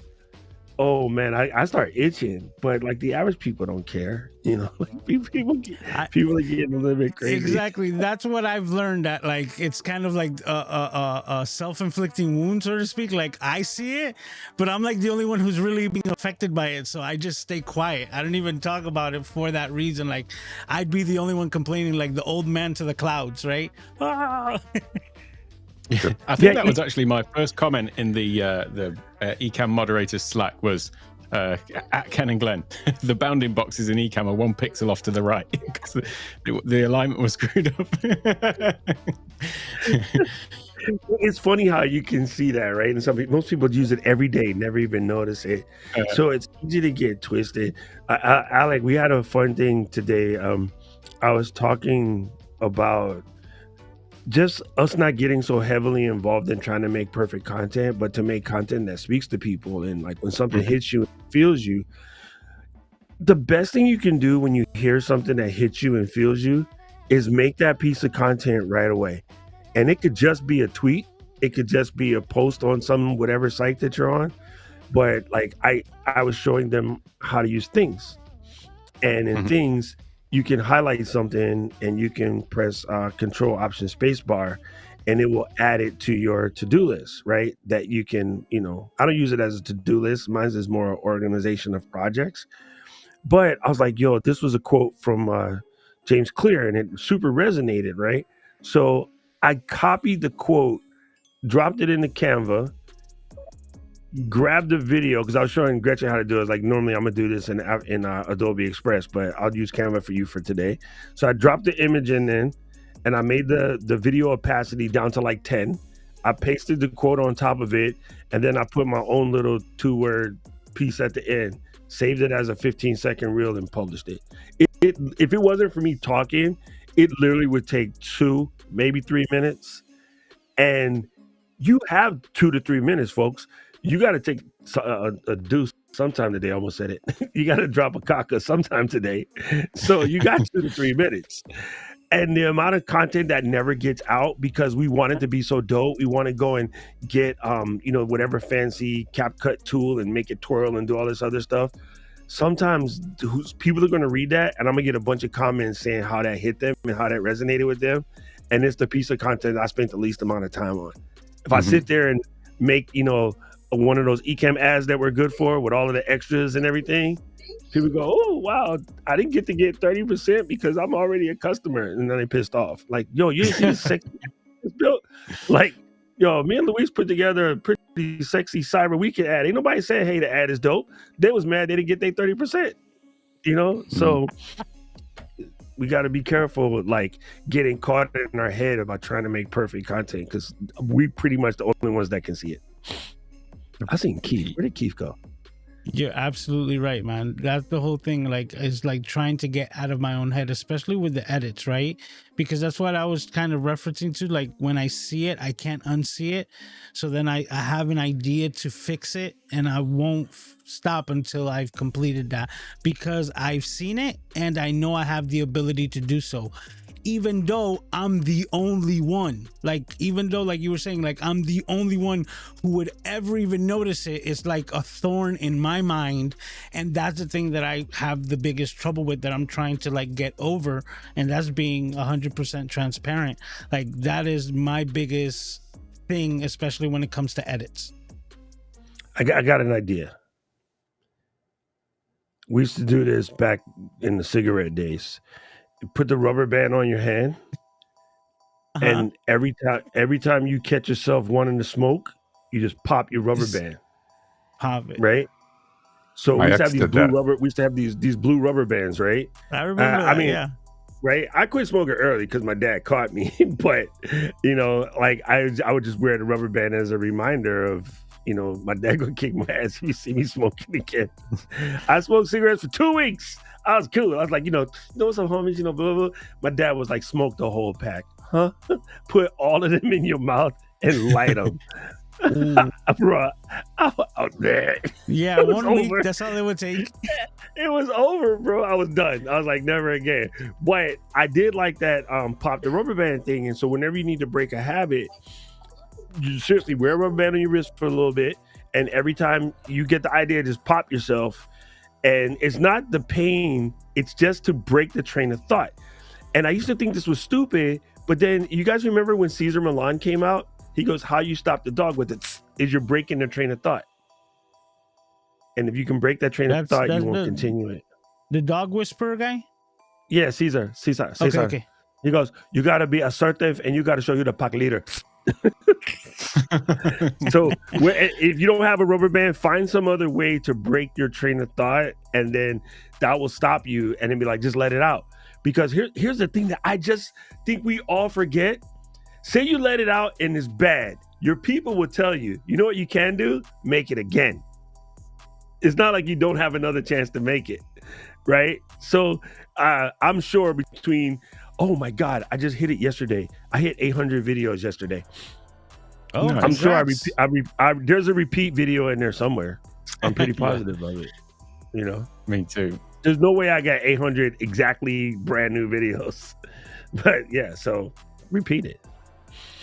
oh man, I start itching. But like, the average people don't care, you know. Like, people are getting a little bit crazy. Exactly. That's what I've learned, that like it's kind of like a self-inflicting wound, so to speak. Like, I see it, but I'm like the only one who's really being affected by it. So I just stay quiet. I don't even talk about it for that reason. Like, I'd be the only one complaining, like the old man to the clouds, right? Ah! I think that was actually my first comment in the Ecamm moderators Slack was at Ken and Glenn. The bounding boxes in Ecamm are 1 pixel off to the right because the alignment was screwed up. It's funny how you can see that, right? And most people use it every day, never even notice it. So it's easy to get twisted. Alec, we had a fun thing today. I was talking about just us not getting so heavily involved in trying to make perfect content, but to make content that speaks to people. And like, when something hits you and feels you, the best thing you can do when you hear something that hits you and feels you is make that piece of content right away. And it could just be a tweet. It could just be a post on some whatever site that you're on. But like, I was showing them how to use things. And in things, you can highlight something and you can press Control Option Spacebar, and it will add it to your to-do list, right? That you can, you know, I don't use it as a to-do list. Mine is more organization of projects. But I was like, yo, this was a quote from James Clear, and it super resonated, right? So I copied the quote, dropped it into Canva, grabbed the video, because I was showing Gretchen how to do it. Like, normally I'm gonna do this in Adobe Express, but I'll use Canva for you for today. So I dropped the image in, and I made the video opacity down to like 10. I pasted the quote on top of it, and then I put my own little 2-word piece at the end, saved it as a 15-second reel, and published it. If it wasn't for me talking, it literally would take 2, maybe 3 minutes. And you have 2 to 3 minutes, folks. You got to take a deuce sometime today. I almost said it. You got to drop a caca sometime today. So you got 2 to 3 minutes. And the amount of content that never gets out because we want it to be so dope. We want to go and get, whatever fancy CapCut tool and make it twirl and do all this other stuff. Sometimes people are going to read that and I'm going to get a bunch of comments saying how that hit them and how that resonated with them. And it's the piece of content I spent the least amount of time on. If I sit there and make, one of those Ecamm ads that we're good for with all of the extras and everything, people go, oh, wow, I didn't get to get 30% because I'm already a customer. And then they pissed off. Like, yo, you didn't see the sexy built? Like, yo, me and Luis put together a pretty sexy Cyber Weekend ad. Ain't nobody saying, hey, the ad is dope. They was mad they didn't get their 30%. So we got to be careful with like getting caught in our head about trying to make perfect content because we pretty much the only ones that can see it. I seen Keith. Where did Keith go? You're absolutely right, man. That's the whole thing. Like, it's like trying to get out of my own head, especially with the edits, right? Because that's what I was kind of referencing to. Like, when I see it, I can't unsee it. So then I have an idea to fix it, and I won't stop until I've completed that because I've seen it and I know I have the ability to do so. Even though I'm the only one, even though you were saying, I'm the only one who would ever even notice it, it's like a thorn in my mind. And that's the thing that I have the biggest trouble with, that I'm trying to get over. And that's being 100% transparent. That is my biggest thing, especially when it comes to edits. I got an idea. We used to do this back in the cigarette days. Put the rubber band on your hand, and every time you catch yourself wanting to smoke, you just pop your rubber band. Pop it, right? So we used to have these blue rubber. We used to have these blue rubber bands, right? I remember. Yeah. Right. I quit smoking early because my dad caught me, but I would just wear the rubber band as a reminder of. My dad gonna kick my ass if you see me smoking again. I smoked cigarettes for 2 weeks. I was cool. I was like, some homies, blah, blah, blah. My dad was like, smoke the whole pack. Huh? Put all of them in your mouth and light them. Bro, out there. Yeah, 1 week, that's all it would take. It was over, bro. I was done. I was like, never again. But I did like that pop the rubber band thing. And so whenever you need to break a habit, you seriously wear a rubber band on your wrist for a little bit, and every time you get the idea, just pop yourself. And it's not the pain, it's just to break the train of thought. And I used to think this was stupid, but then you guys remember when Cesar Millan came out? He goes, how you stop the dog with it is you're breaking the train of thought. And if you can break that train of thought, you won't continue it. The dog whisperer guy? Yeah, Cesar. Okay. He goes, you got to be assertive and you got to show you the pack leader. So if you don't have a rubber band, find some other way to break your train of thought, and then that will stop you, and then be like, just let it out. Because here's the thing that I just think we all forget. Say you let it out and it's bad, your people will tell you, you know what you can do? Make it again. It's not like you don't have another chance to make it, right? So I'm sure between, oh my God, I just hit it yesterday. I hit 800 videos yesterday. Oh, I'm sure there's a repeat video in there somewhere. I'm pretty positive of it. Me too. There's no way I got 800 exactly brand new videos. But yeah, so repeat it.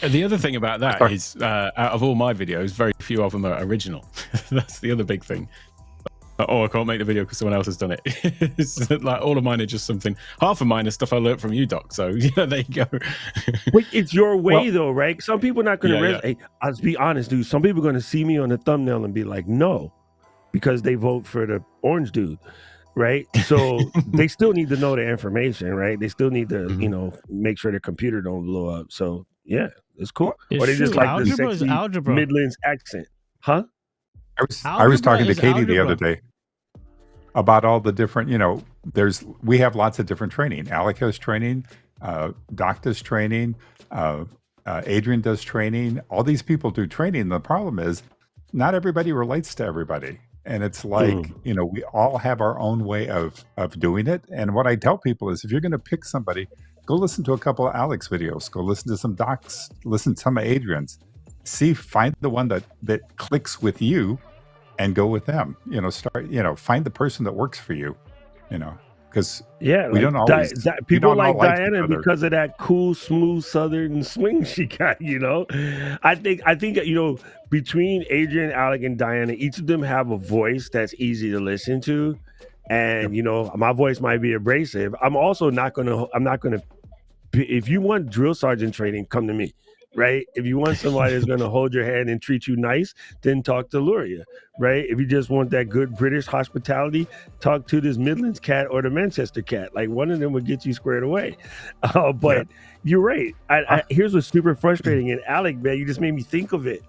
The other thing about that is, out of all my videos, very few of them are original. That's the other big thing. Oh, I can't make the video because someone else has done it. It's like all of mine are just something. Half of mine is stuff I learned from you, Doc. So yeah, there you go. Wait, it's your way though, right? Some people are not going to resonate. I'll be honest, dude. Some people are going to see me on the thumbnail and be like, no, because they vote for the orange dude, right? So they still need to know the information, right? They still need to, make sure their computer don't blow up. So yeah, it's cool. Or they just like the sexy Midlands accent, huh? I was talking to Katie the other day about all the different, we have lots of different training. Alec has training, Doc does training, Adrian does training. All these people do training. The problem is not everybody relates to everybody. And it's like, we all have our own way of doing it. And what I tell people is, if you're going to pick somebody, go listen to a couple of Alec's videos, go listen to some Doc's, listen to some of Adrian's. Find the one that clicks with you and go with them. Find the person that works for you, because Yeah, we like don't always we people don't all like like each Diana other. because of that cool, smooth Southern swing she got. I think between Adrian, Alec, and Diana, each of them have a voice that's easy to listen to, and my voice might be abrasive. I'm also not gonna. I'm not gonna. If you want drill sergeant training, come to me. Right? If you want somebody that's going to hold your hand and treat you nice, then talk to Luria. Right? If you just want that good British hospitality, talk to this Midlands cat or the Manchester cat. Like one of them would get you squared away. But you're right. Here's what's super frustrating. And Alec, man, you just made me think of it.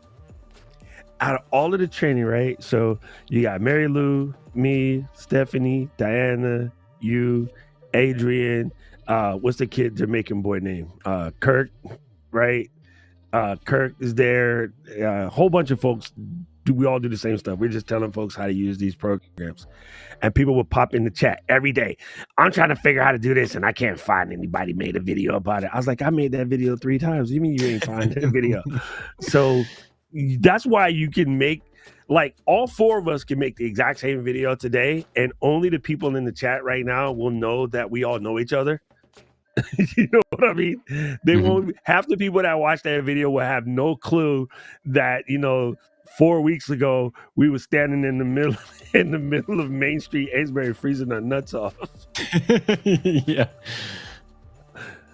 Out of all of the training, right? So you got Mary Lou, me, Stephanie, Diana, you, Adrian. What's the kid Jamaican boy name? Kirk, right? Kirk is there. A whole bunch of folks. We all do the same stuff. We're just telling folks how to use these programs. And people will pop in the chat every day. I'm trying to figure out how to do this, and I can't find anybody made a video about it. I was like, I made that video 3 times. You mean you ain't find that video? So that's why you can make, like, all 4 of us can make the exact same video today, and only the people in the chat right now will know that we all know each other. You know what I mean? They won't. Half the people that watch that video will have no clue that 4 weeks ago we were standing in the middle of Main Street, Amesbury, freezing our nuts off. Yeah.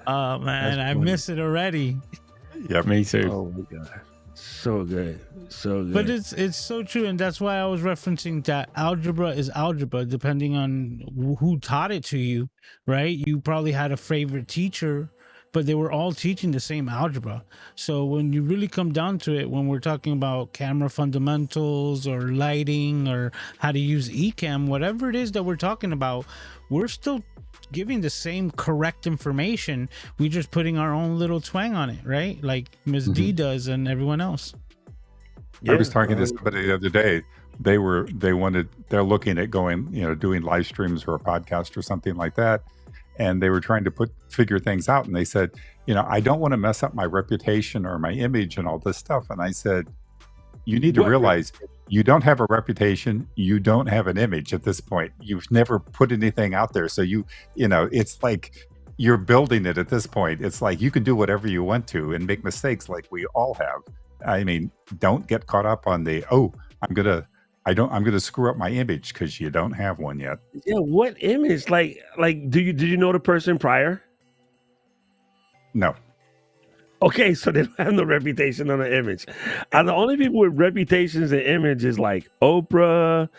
Oh man, I miss it already. Yeah, me too. Oh my god, so good, so good. But it's so true, and that's why I was referencing that algebra is algebra, depending on who taught it to you, right? You probably had a favorite teacher, but they were all teaching the same algebra. So when you really come down to it, when we're talking about camera fundamentals or lighting or how to use eCam, whatever it is that we're talking about, we're still giving the same correct information. We're just putting our own little twang on it, right? Like Ms. D does and everyone else. I was talking to somebody the other day. They're looking at going, doing live streams or a podcast or something like that. And they were trying to figure things out. And they said, I don't want to mess up my reputation or my image and all this stuff. And I said, you need to realize you don't have a reputation. You don't have an image at this point. You've never put anything out there. So it's like you're building it at this point. It's like you can do whatever you want to and make mistakes like we all have. I mean, don't get caught up on I'm gonna screw up my image because you don't have one yet. Yeah, what image? Like, did you know the person prior? No. Okay, so they don't have no reputation on the image. And the only people with reputations and images like Oprah,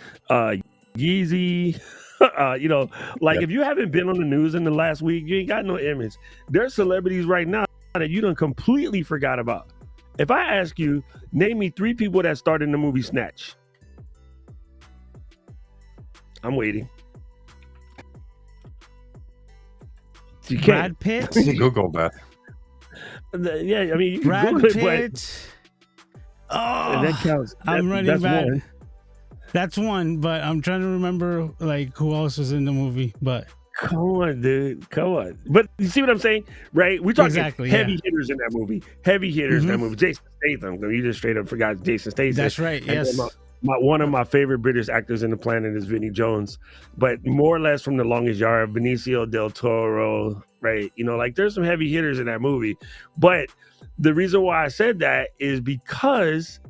Yeezy, if you haven't been on the news in the last week, you ain't got no image. There's celebrities right now that you done completely forgot about. If I ask you, name me 3 people that starred in the movie Snatch. I'm waiting. You can't. Brad Pitt? Google that. Yeah, I mean, you can Brad Google Pitt. and that counts. I'm running that's back. one. That's one, but I'm trying to remember who else was in the movie. But come on, dude, come on. But you see what I'm saying, right? We're talking heavy hitters in that movie. Heavy hitters in that movie. Jason Statham. You just straight up forgot Jason Statham. That's right. Yes. One of my favorite British actors in the planet is Vinnie Jones, but more or less from The Longest Yard, Benicio del Toro, right? There's some heavy hitters in that movie. But the reason why I said that is because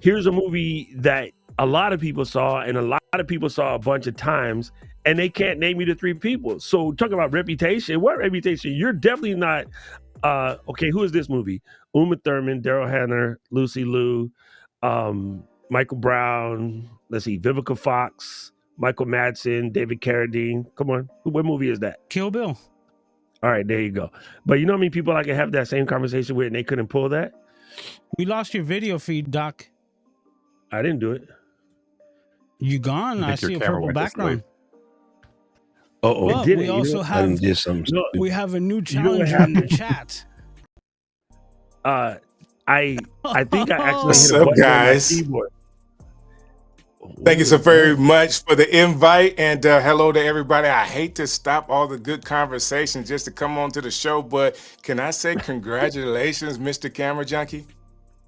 here's a movie that a lot of people saw, and a lot of people saw a bunch of times, and they can't name me the 3 people. So talk about reputation. What reputation? You're definitely not. Okay, who is this movie? Uma Thurman, Daryl Hannah, Lucy Liu, Michael Brown, let's see, Vivica Fox, Michael Madsen, David Carradine. Come on. What movie is that? Kill Bill. All right, there you go. But you know how many people I can have that same conversation with and they couldn't pull that? We lost your video feed, Doc. I didn't do it. You gone? I see a purple background. Well, we also have we have a new challenger in the chat. I think I actually What's hit a up, button guys? on my keyboard. Thank you so very much for the invite, and hello to everybody. I hate to stop all the good conversation just to come on to the show, but can I say congratulations, Mr. Camera Junkie?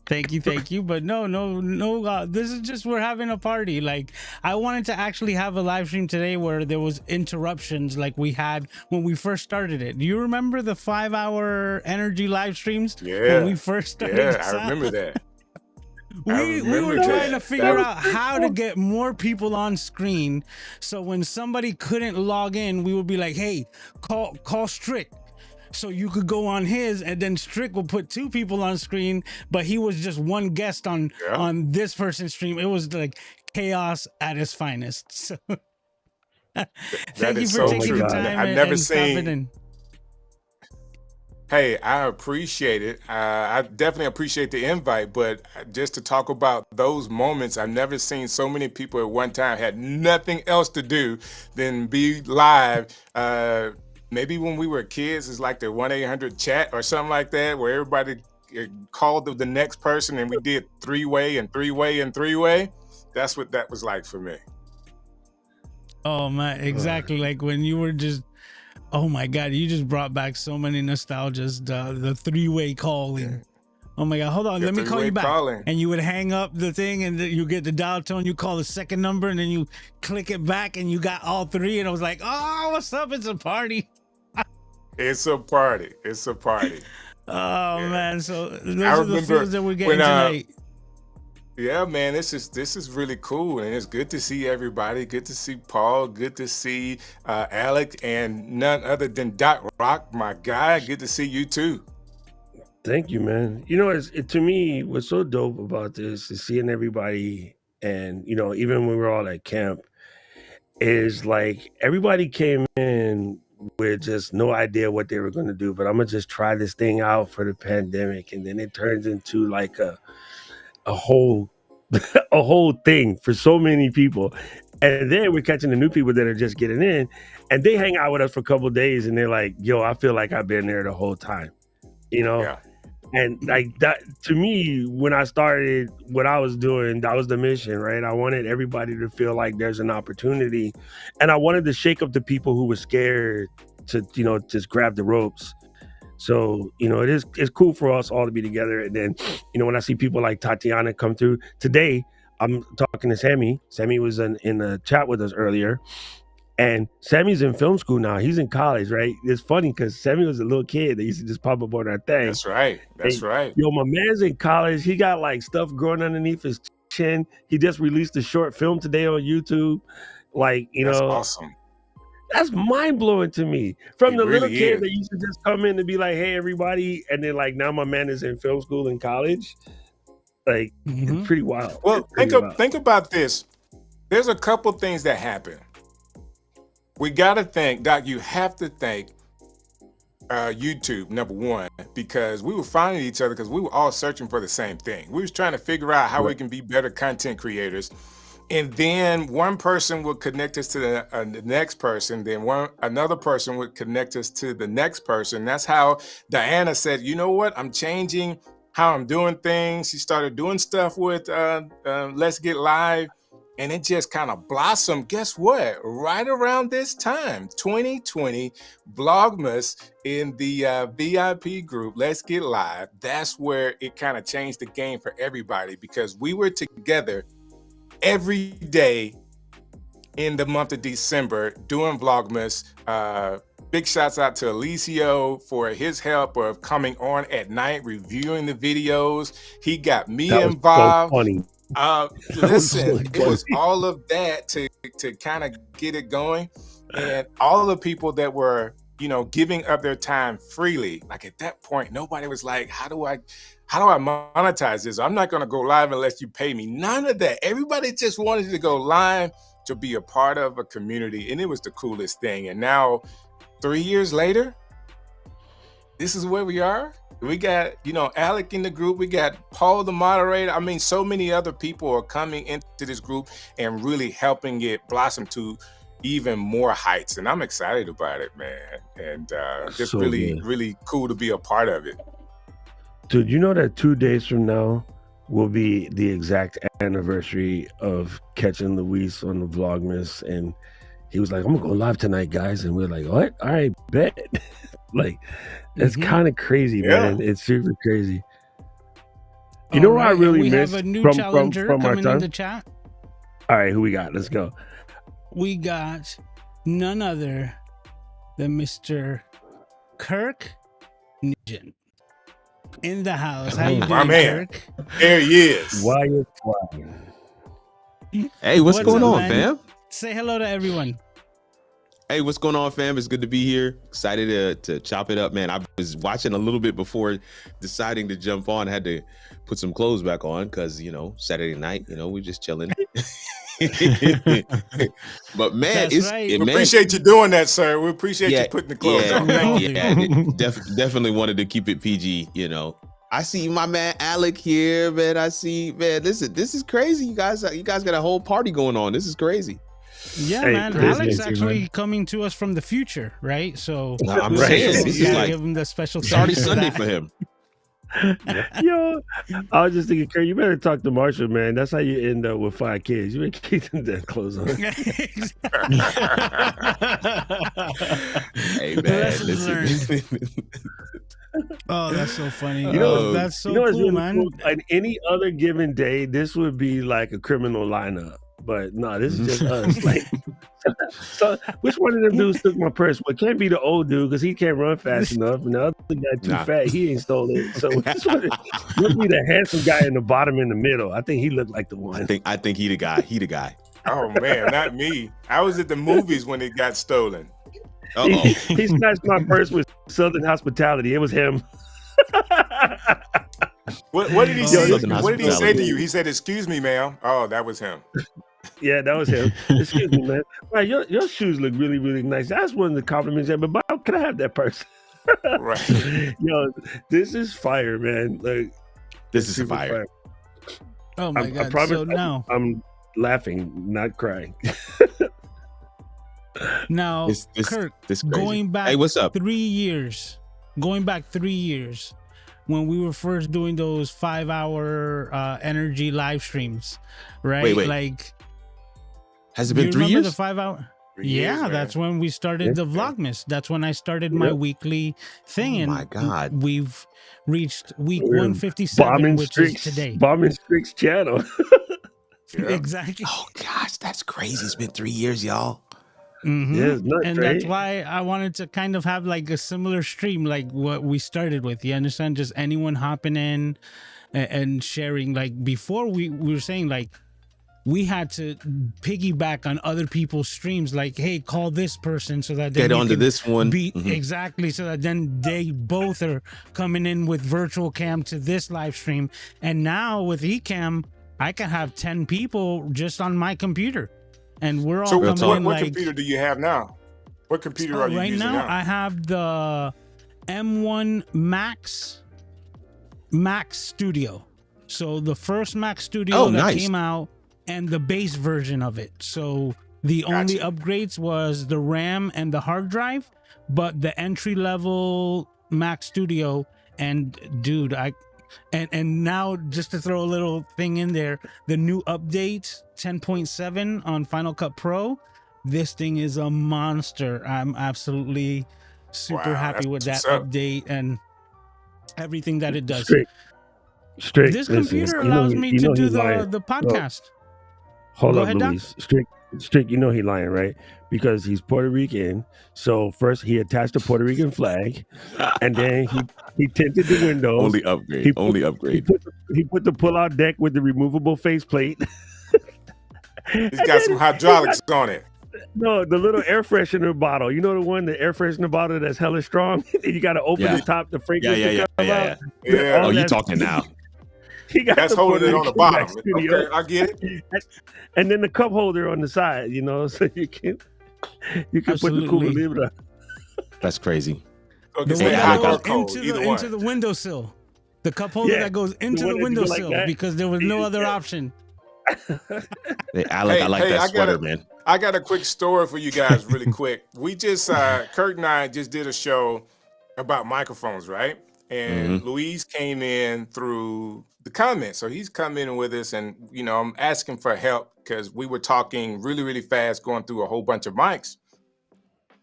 Thank you. But no. This is just, we're having a party. Like, I wanted to actually have a live stream today where there was interruptions like we had when we first started it. Do you remember the 5-hour energy live streams when we first started? Yeah, I remember that. We were trying to figure out how to get more people on screen. So when somebody couldn't log in, we would be like, hey, call Strick. So you could go on his, and then Strick will put 2 people on screen, but he was just one guest on this person's stream. It was like chaos at its finest. So thank you for taking the time. I've never seen. Hey, I appreciate it. I definitely appreciate the invite, but just to talk about those moments, I've never seen so many people at one time had nothing else to do than be live. Maybe when we were kids, it's like the 1-800 chat or something like that, where everybody called the next person and we did 3-way and 3-way and 3-way. That's what that was like for me. Oh man, exactly. Like when you were just, oh my God, you just brought back so many nostalgias. The 3-way calling. Oh my God, hold on, let me call you back. And you would hang up the thing, and you get the dial tone. You call the second number, and then you click it back, and you got all 3. And I was like, oh, what's up? It's a party. It's a party. It's a party. Oh man, so those are the feels that we're getting tonight. Yeah, man, this is really cool, and it's good to see everybody. Good to see Paul. Good to see Alec, and none other than Doc Rock, my guy. Good to see you too. Thank you, man. You know, to me, what's so dope about this is seeing everybody, and you know, even when we were all at camp, is like everybody came in with just no idea what they were going to do, but I'm gonna just try this thing out for the pandemic, and then it turns into like a whole a whole thing for so many people. And then we're catching the new people that are just getting in, and they hang out with us for a couple of days, and they're like, yo, I feel like I've been there the whole time, you know? Yeah. And like that, to me, when I started what I was doing, that was the mission, right? I wanted everybody to feel like there's an opportunity, and I wanted to shake up the people who were scared to, you know, just grab the ropes. So, you know, it's cool for us all to be together. And then, you know, when I see people like Tatiana come through today, I'm talking to Sammy. Sammy was in the chat with us earlier. And Sammy's in film school now. He's in college, right? It's funny because Sammy was a little kid that used to just pop up on our thing. That's right. That's right. Yo, my man's in college. He got like stuff growing underneath his chin. He just released a short film today on YouTube. Like, you That's know, awesome. That's mind blowing to me. From It the little really kid is. that used to just come in to be like, "Hey, everybody," and then like now my man is in film school in college. Like, it's pretty wild. Well, think about this. There's a couple things that happen. We got to thank, Doc, you have to thank YouTube, number one, because we were finding each other because we were all searching for the same thing. We was trying to figure out how we can be better content creators. And then one person would connect us to the next person. Then another person would connect us to the next person. That's how Diana said, you know what? I'm changing how I'm doing things. She started doing stuff with Let's Get Live. And it just kind of blossomed. Guess what? Right around this time, 2020, Vlogmas in the VIP group, Let's Get Live. That's where it kind of changed the game for everybody because we were together every day in the month of December doing Vlogmas. Big shouts out to Alicio for his help of coming on at night, reviewing the videos. He got me involved. So funny. Listen, it was all of that to kind of get it going, and all the people that were, you know, giving up their time freely. Like at that point, nobody was like, how do I monetize this? I'm not going to go live unless you pay me. None of that. Everybody just wanted to go live to be a part of a community, and it was the coolest thing. And now 3 years later, this is where we are. We got, you know, Alec in the group. We got Paul, the moderator. I mean, so many other people are coming into this group and really helping it blossom to even more heights. And I'm excited about it, man. And just So really, good. really cool to be a part of it. Dude, you know that 2 days from now will be the exact anniversary of catching Luis on the Vlogmas, and he was like, I'm gonna go live tonight, guys. And we're like, what? All right, bet. Like, it's kind of crazy, man. It's super crazy. You know All what I right, and really we have missed a new from challenger our coming in time? the chat. All right, who we got? Let's go. We got none other than Mr. Kirk Nugent in the house. How you Oh, My doing, man. Kirk? There he is. why is flying? Hey, what's going up, on, man? fam? Say hello to everyone. Hey, what's going on, fam? It's good to be here. Excited to chop it up, man. I was watching a little bit before deciding to jump on. I had to put some clothes back on because, Saturday night, we're just chilling. But man, That's right. We appreciate you doing that, sir. We appreciate you putting the clothes on. We all do. Definitely wanted to keep it PG, I see my man Alec here, man. Listen, this is crazy. You guys got a whole party going on. This is crazy. Yeah, Hey, man. crazy, Alex man. actually coming to us from the future, right? So I'm we saying, also this is gotta like- give him the special. It's already thanks for Sunday that. for him. Yo, I was just thinking, Kurt, you better talk to Marshall, man. That's how you end up with 5 kids. You better keep them damn clothes on. Hey man, Lessons listen. Oh, that's so funny. You know- That's so what's cool, really man. cool? Like any other given day, this would be like a criminal lineup. But no, this is just us. Like, so which one of them dudes took my purse? Well, it can't be the old dude because he can't run fast enough, and the other guy too Nah. fat. He ain't stole it. So which one must be the handsome guy in the bottom in the middle. I think he looked like the one. I think he the guy. He the guy. Oh man, not me. I was at the movies when it got stolen. Uh-oh. He snatched my purse with Southern hospitality. It was him. What did he Oh, say? Southern What did he say to hospitality. you? He said, "Excuse me, ma'am." Oh, that was him. Yeah, that was him. Excuse me, man. Right, your shoes look really, really nice. That's one of the compliments. But Bob, can I have that purse? Right. Yo, this is fire, man. Like, This is super fire. Oh my I god. promise So now, I'm laughing, not crying. This Kirk, crazy. going back Hey, what's up? 3 years, when we were first doing those 5-hour energy live streams, right? Wait. Like, Has it you been 3 remember years? the 5-hour? 3 years, Yeah, man. that's when we started the Vlogmas. That's when I started my Yep. weekly thing. Oh and my God. we've reached week We're 157, Bombing which Streaks, is today. Bombing Streaks channel. Yeah. Exactly. Oh gosh, that's crazy. It's been 3 years, y'all. Mhm. Yeah, it's nuts, And right? that's why I wanted to kind of have like a similar stream, like what we started with. You understand? Just anyone hopping in and sharing. Like before, we were saying like we had to piggyback on other people's streams. Like, hey, call this person so that then Get you onto can this one. be Mhm. exactly so that then they both are coming in with virtual cam to this live stream. And now with eCam, I can have 10 people just on my computer, and we're all So Real coming talk. in what like. computer do you have now? What computer So are you right using now, now? I have the M1 Max Studio. So the first Mac Studio Oh, that nice. came out and the base version of it. So the only Gotcha. upgrades was the RAM and the hard drive, but the entry level Mac Studio, and dude, and now just to throw a little thing in there, the new update 10.7 on Final Cut Pro, this thing is a monster. I'm absolutely super Wow, happy that's with that what's up. update and everything that it does. Strict. This listen, computer you know allows he- me you to know do he's lying. the podcast. Hold Go up, ahead, Doc. Luis. Strict, you know he lying, right? Because he's Puerto Rican. So first he attached a Puerto Rican flag, and then he tinted the windows. Only upgrade. He put- Only He upgrade. put the pull-out deck with the removable faceplate. He's got some hydraulics on it. No, the little air freshener bottle. You know the one, the air freshener bottle that's hella strong. And you got to open Yeah. the top, the Yeah, fragrance yeah, to yeah, come yeah, out. yeah. Yeah. Oh, you that's- talking now? He got That's the holding Puerto it on the Rican bottom. back studio. Okay, I get it. And then the cup holder on the side, you know, so you can put the Cuba Absolutely. Libre. That's crazy. So The it's one like Hey, that hot Alec, or goes cold, either one. into the windowsill. The cup holder Yeah, that goes into one the that go like windowsill that. because there was no other Yeah. option. Hey, Alec, I like Hey, that I sweater, gotta- man. I got a quick story for you guys, really quick. We just, Kurt and I just did a show about microphones, right? And Louise came in through the comments. So he's come in with us, and, you know, I'm asking for help because we were talking really, really fast, going through a whole bunch of mics.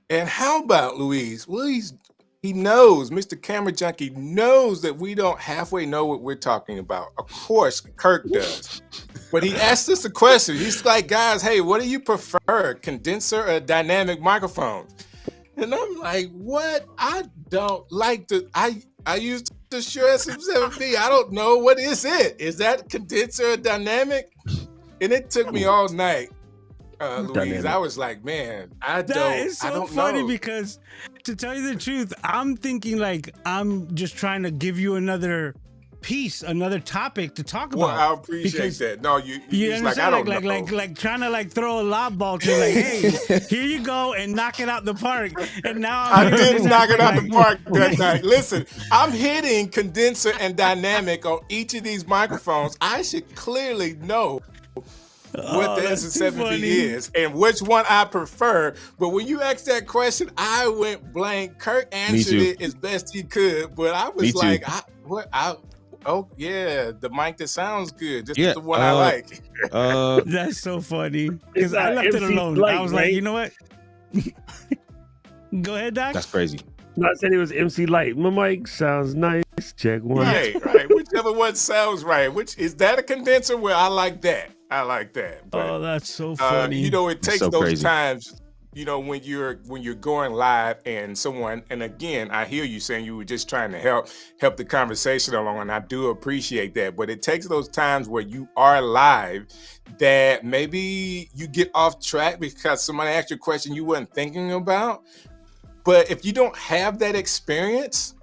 And how about Louise? Louise He knows, Mr. Camera Junkie knows that we don't halfway know what we're talking about. Of course, Kirk does. But he asked us a question. He's like, guys, hey, what do you prefer, condenser or dynamic microphone? And I'm like, what? I don't like I used the Shure SM7B. I don't know. What is it? Is that condenser or dynamic? And it took me all night. Louise, I was like, man, I don't know. That is so funny because, to tell you the truth, I'm thinking like I'm just trying to give you another piece, another topic to talk about. Well, I appreciate that. No, you like, I don't know. Like trying to like throw a lob ball to like, hey, here you go and knock it out the park. And now I did knock it out the park that night. Listen, I'm hitting condenser and dynamic on each of these microphones. I should clearly know what the SM7B is and which one I prefer. But when you asked that question, I went blank. Kirk answered it as best he could, but I was like, oh yeah, the mic that sounds good. This is the one I like. That's so funny because I left it alone. I was like, you know what? Go ahead, Doc. That's crazy. No, I said it was MC Light. My mic sounds nice. Check one. Right. Whichever one sounds right. Which is that a condenser? Well, I like that. But, that's so funny. You know, it takes so those crazy. times. You know, when you're going live and someone, and again, I hear you saying you were just trying to help the conversation along, and I do appreciate that. But it takes those times where you are live that maybe you get off track because somebody asked you a question you weren't thinking about. But if you don't have that experience,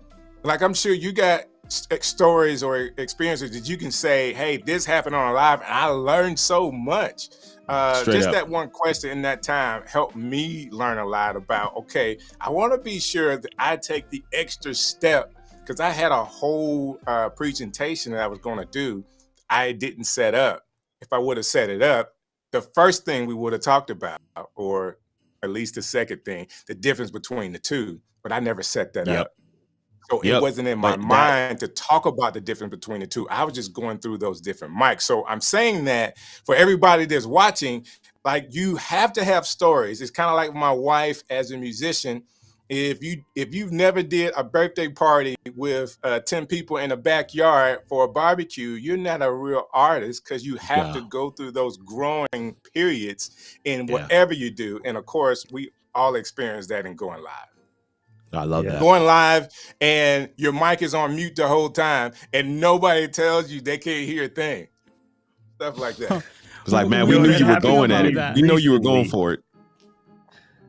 like I'm sure you got stories or experiences that you can say, hey, this happened on a live and I learned so much. That one question in that time helped me learn a lot about, okay, I want to be sure that I take the extra step because I had a whole presentation that I was going to do. I didn't set up. If I would have set it up, the first thing we would have talked about, or at least the second thing, the difference between the two, but I never set that up. So it wasn't in my mind to talk about the difference between the two. I was just going through those different mics. So I'm saying that for everybody that's watching, like you have to have stories. It's kind of like my wife as a musician. If you've never did a birthday party with 10 people in a backyard for a barbecue, you're not a real artist because you have to go through those growing periods in whatever you do. And of course, we all experience that in going live. I love that. Going live and your mic is on mute the whole time and nobody tells you they can't hear a thing. Stuff like that. It's like, man, we knew you were going at it. You know you were going for it.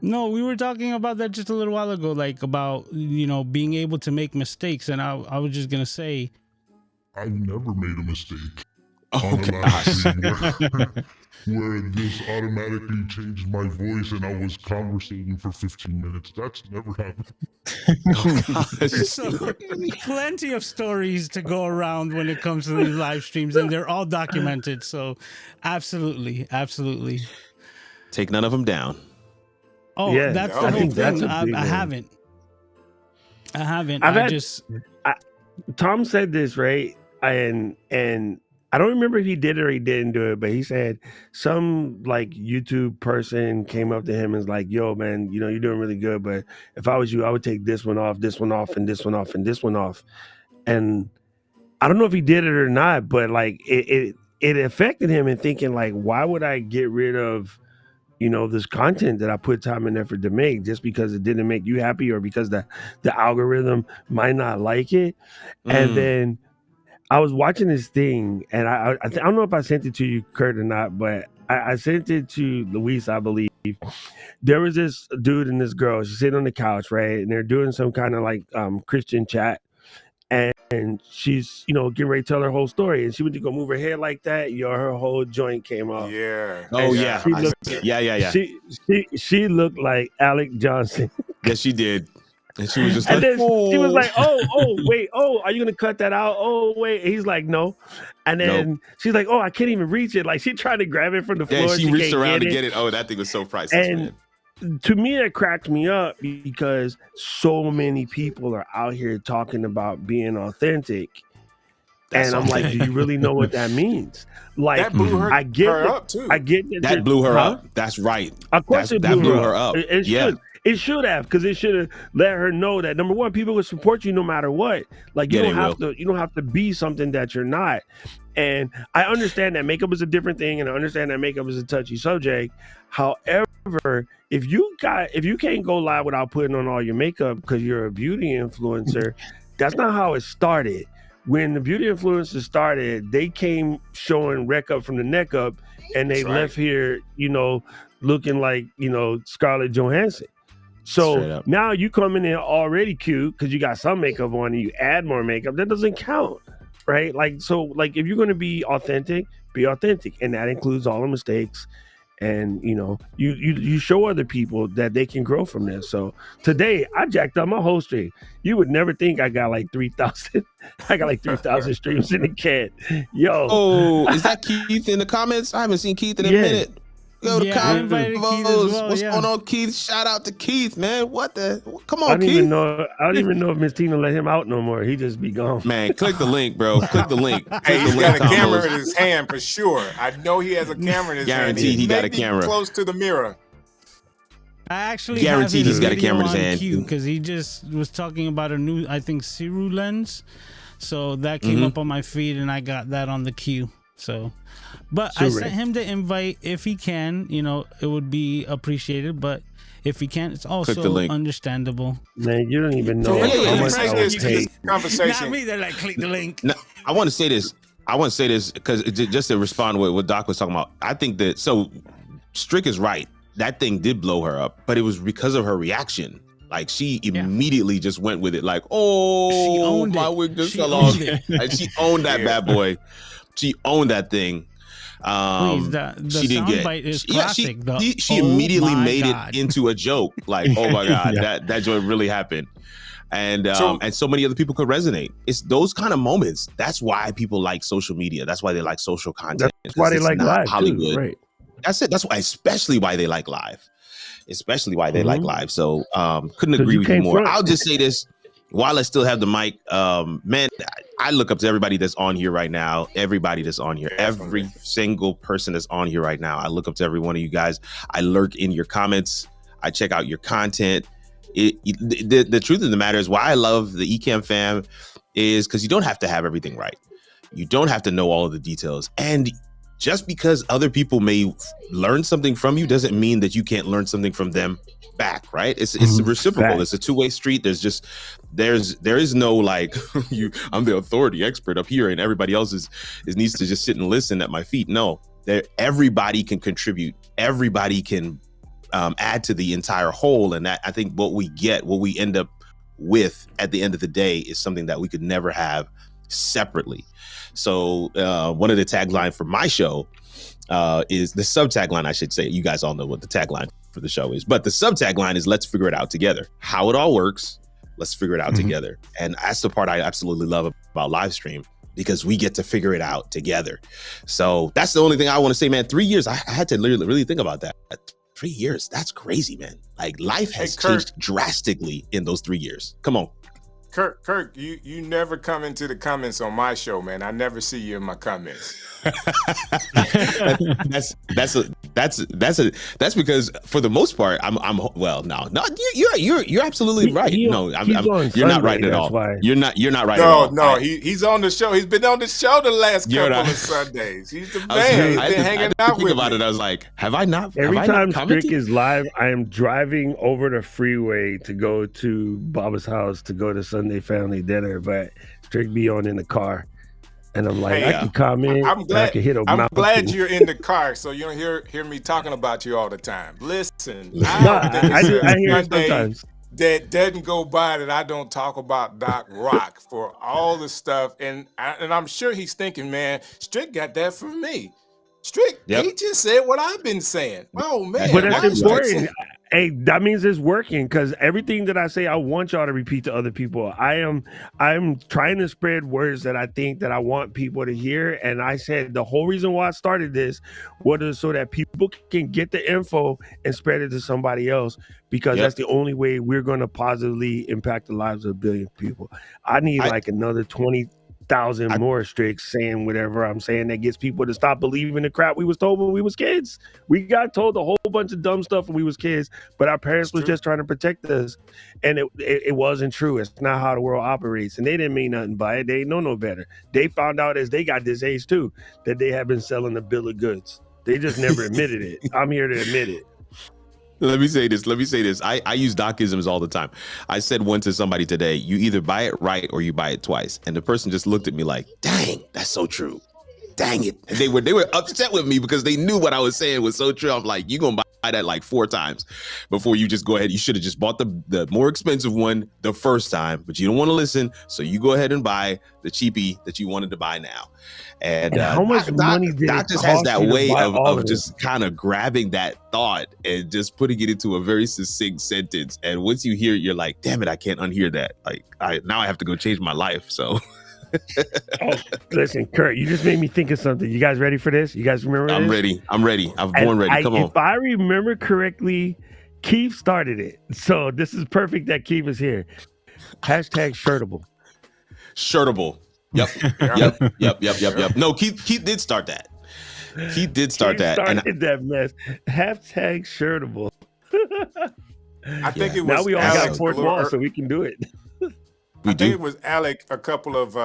No, we were talking about that just a little while ago, like about, you know, being able to make mistakes. And I was just going to say, I've never made a mistake. Oh, gosh. Where this automatically changed my voice and I was conversating for 15 minutes. That's never happened. So, plenty of stories to go around when it comes to these live streams, and they're all documented. So, absolutely. Take none of them down. Oh, Yeah, that's I the whole think that's thing. a big I one. haven't. Tom said this, right? And I don't remember if he did it or he didn't do it, but he said some like YouTube person came up to him and was like, yo, man, you know, you're doing really good, but if I was you, I would take this one off, and this one off, and this one off. And I don't know if he did it or not, but like it affected him in thinking like, why would I get rid of, you know, this content that I put time and effort to make just because it didn't make you happy or because the algorithm might not like it. And then I was watching this thing, and I don't know if I sent it to you, Kurt, or not, but I sent it to Luis, I believe. There was this dude and this girl. She's sitting on the couch, right? And they're doing some kind of like Christian chat. And she's, you know, getting ready to tell her whole story. And she went to go move her hair like that. You know, her whole joint came off. Yeah. Oh, yeah. Yeah. She looked like Alec Johnson. Yes, she did. And she was just and like, then she was like, wait, are you going to cut that out? Oh, wait. And he's like, no. And then she's like, I can't even reach it. Like, she tried to grab it from the floor. Yeah, she reached around to get it. Oh, that thing was so priceless, man. To me, it cracked me up because so many people are out here talking about being authentic. And I'm like, do you really know what that means? Like, that blew her, I get her up too. I get that blew her up. That's right. Of course, it blew her up. It yeah. should. It should have, because it should have let her know that, number one, people will support you no matter what. Like, you don't have to be something that you're not. And I understand that makeup is a different thing, and I understand that makeup is a touchy subject. However, if you can't go live without putting on all your makeup because you're a beauty influencer, that's not how it started. When the beauty influencers started, they came showing wreck up from the neck up, and they left here, looking like, Scarlett Johansson. So now you coming in already cute because you got some makeup on and you add more makeup. That doesn't count, right? Like, if you're going to be authentic, and that includes all the mistakes. And you show other people that they can grow from this. So today I jacked up my whole stream. You would never think I got like 3,000. I got like 3,000 streams in the can. Yo. Oh, is that Keith in the comments? I haven't seen Keith in a minute. Go to comments. Well, what's going on, Keith? Shout out to Keith, man. Come on, Keith. I don't even know if Miss Tina let him out no more. He just be gone. Man, click the link, bro. Click the link. He's got a camera in his hand for sure. I know he has a camera in his hand. Guaranteed he got a camera. Close to the mirror. I actually guaranteed he's got a camera in his hand because he just was talking about a new, I think, Ciru lens. So that came up on my feed, and I got that on the queue. So, but I sent him the invite. If he can, it would be appreciated. But if he can't, it's also understandable. Man, you don't even know how much I would take. Conversation. Not me. They're like, click the link. No, I want to say this because just to respond to what Doc was talking about. I think that Strick is right. That thing did blow her up, but it was because of her reaction. Like, she immediately just went with it. Like, oh, my wig just fell off. Like, she owned that bad boy. She owned that thing. The she didn't get. Bite is classic, she immediately made it into a joke. Like, oh my God, that joke really happened. And so many other people could resonate. It's those kind of moments. That's why people like social media. That's why they like social content. That's why they like live Hollywood. Too, right. That's it. That's why, especially why they like live. So couldn't agree with you more. I'll just say this while I still have the mic. Man, I look up to everybody that's on here right now. Everybody that's on here. Every single person that's on here right now. I look up to every one of you guys. I lurk in your comments. I check out your content. The truth of the matter is why I love the Ecamm fam is because you don't have to have everything right. You don't have to know all of the details. And just because other people may learn something from you doesn't mean that you can't learn something from them back, right? It's reciprocal. It's a two-way street. There is no like I'm the authority expert up here and everybody else needs to just sit and listen at my feet. No, everybody can contribute. Everybody can add to the entire whole. And that, I think what we end up with at the end of the day is something that we could never have separately. So one of the tagline for my show is the sub-tagline, I should say. You guys all know what the tagline for the show is, but the sub-tagline is let's figure it out together. How it all works, let's figure it out together. And that's the part I absolutely love about Livestream, because we get to figure it out together. So that's the only thing I want to say, man. 3 years, I had to really think about that. 3 years, that's crazy, man. Like, life has changed drastically in those 3 years. Come on. Kirk, you never come into the comments on my show, man. I never see you in my comments. That's because for the most part you're absolutely right. You're not right at all. You're not right at all. No, he's on the show. He's been on the show the last couple of Sundays. He's the man. He's been hanging out with me. I was like, have I not? Every time Strick is live, I am driving over the freeway to go to Baba's house to go to Sunday family dinner, but Strick be on in the car. And I'm like, I can comment. I'm glad you're in the car, so you don't hear me talking about you all the time. Listen, I hear it sometimes. That doesn't go by that I don't talk about Doc Rock for all the stuff, and I'm sure he's thinking, man, Strick got that from me. Strick, he just said what I've been saying. Oh man, but that's important. Hey, that means it's working, because everything that I say, I want y'all to repeat to other people. I'm trying to spread words that I think that I want people to hear. And I said the whole reason why I started this was so that people can get the info and spread it to somebody else, because that's the only way we're going to positively impact the lives of 1 billion people. I need like another 20 1,000 more streaks saying whatever I'm saying that gets people to stop believing the crap we was told when we was kids. We got told a whole bunch of dumb stuff when we was kids, but our parents was just trying to protect us, and it wasn't true. It's not how the world operates, and they didn't mean nothing by it. They didn't know no better. They found out as they got this age too that they have been selling a bill of goods. They just never admitted it. I'm here to admit it. Let me say this. I use Docisms all the time. I said one to somebody today, you either buy it right or you buy it twice. And the person just looked at me like, dang, that's so true. Dang it. And they were upset with me because they knew what I was saying was so true. I'm like, you're going to buy that like 4 times before you just go ahead. You should have just bought the more expensive one the first time, but you don't want to listen. So you go ahead and buy the cheapie that you wanted to buy now. And how much money did Doc it just has that way of just just kind of grabbing that thought and just putting it into a very succinct sentence. And once you hear it, you're like, damn it, I can't unhear that. Like now I have to go change my life. So listen, Kurt, you just made me think of something. You guys ready for this? You guys remember I'm this? ready. I'm ready. I've born ready. Come on. If I remember correctly, Keith started it. So this is perfect that Keith is here. Hashtag shirtable. Shirtable. Yep. No, Keith did start that. Keith did start that. Started that mess. Hashtag shirtable. I think it was now we all Alec got fourth wall, so we can do it. I think it was Alec a couple of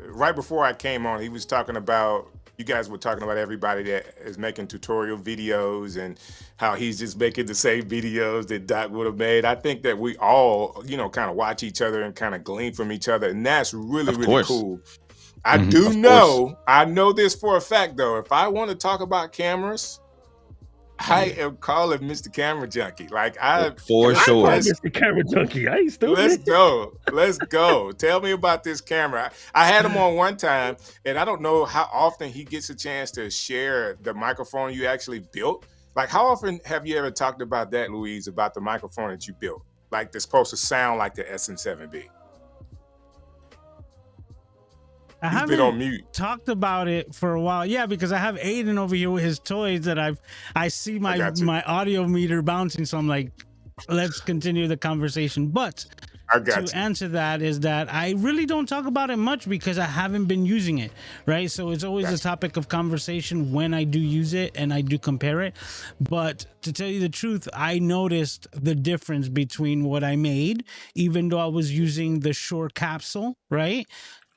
right before I came on, he was talking about, you guys were talking about everybody that is making tutorial videos and how he's just making the same videos that Doc would have made. I think that we all, kind of watch each other and kind of glean from each other. And that's really, really cool. I do know, I know this for a fact though, if I want to talk about cameras, I am calling Mr. CameraJunkie. Like for sure. Mr. CameraJunkie. I ain't stupid. Let's go. Tell me about this camera. I had him on one time, and I don't know how often he gets a chance to share the microphone you actually built. Like, how often have you ever talked about that, Louise, about the microphone that you built? Like, that's supposed to sound like the SM7B. I haven't been on mute. Talked about it for a while. Yeah, because I have Aiden over here with his toys that I see my audio meter bouncing. So I'm like, let's continue the conversation. But to answer that is that I really don't talk about it much because I haven't been using it, right? So it's always a topic of conversation when I do use it and I do compare it. But to tell you the truth, I noticed the difference between what I made, even though I was using the Shure capsule, right,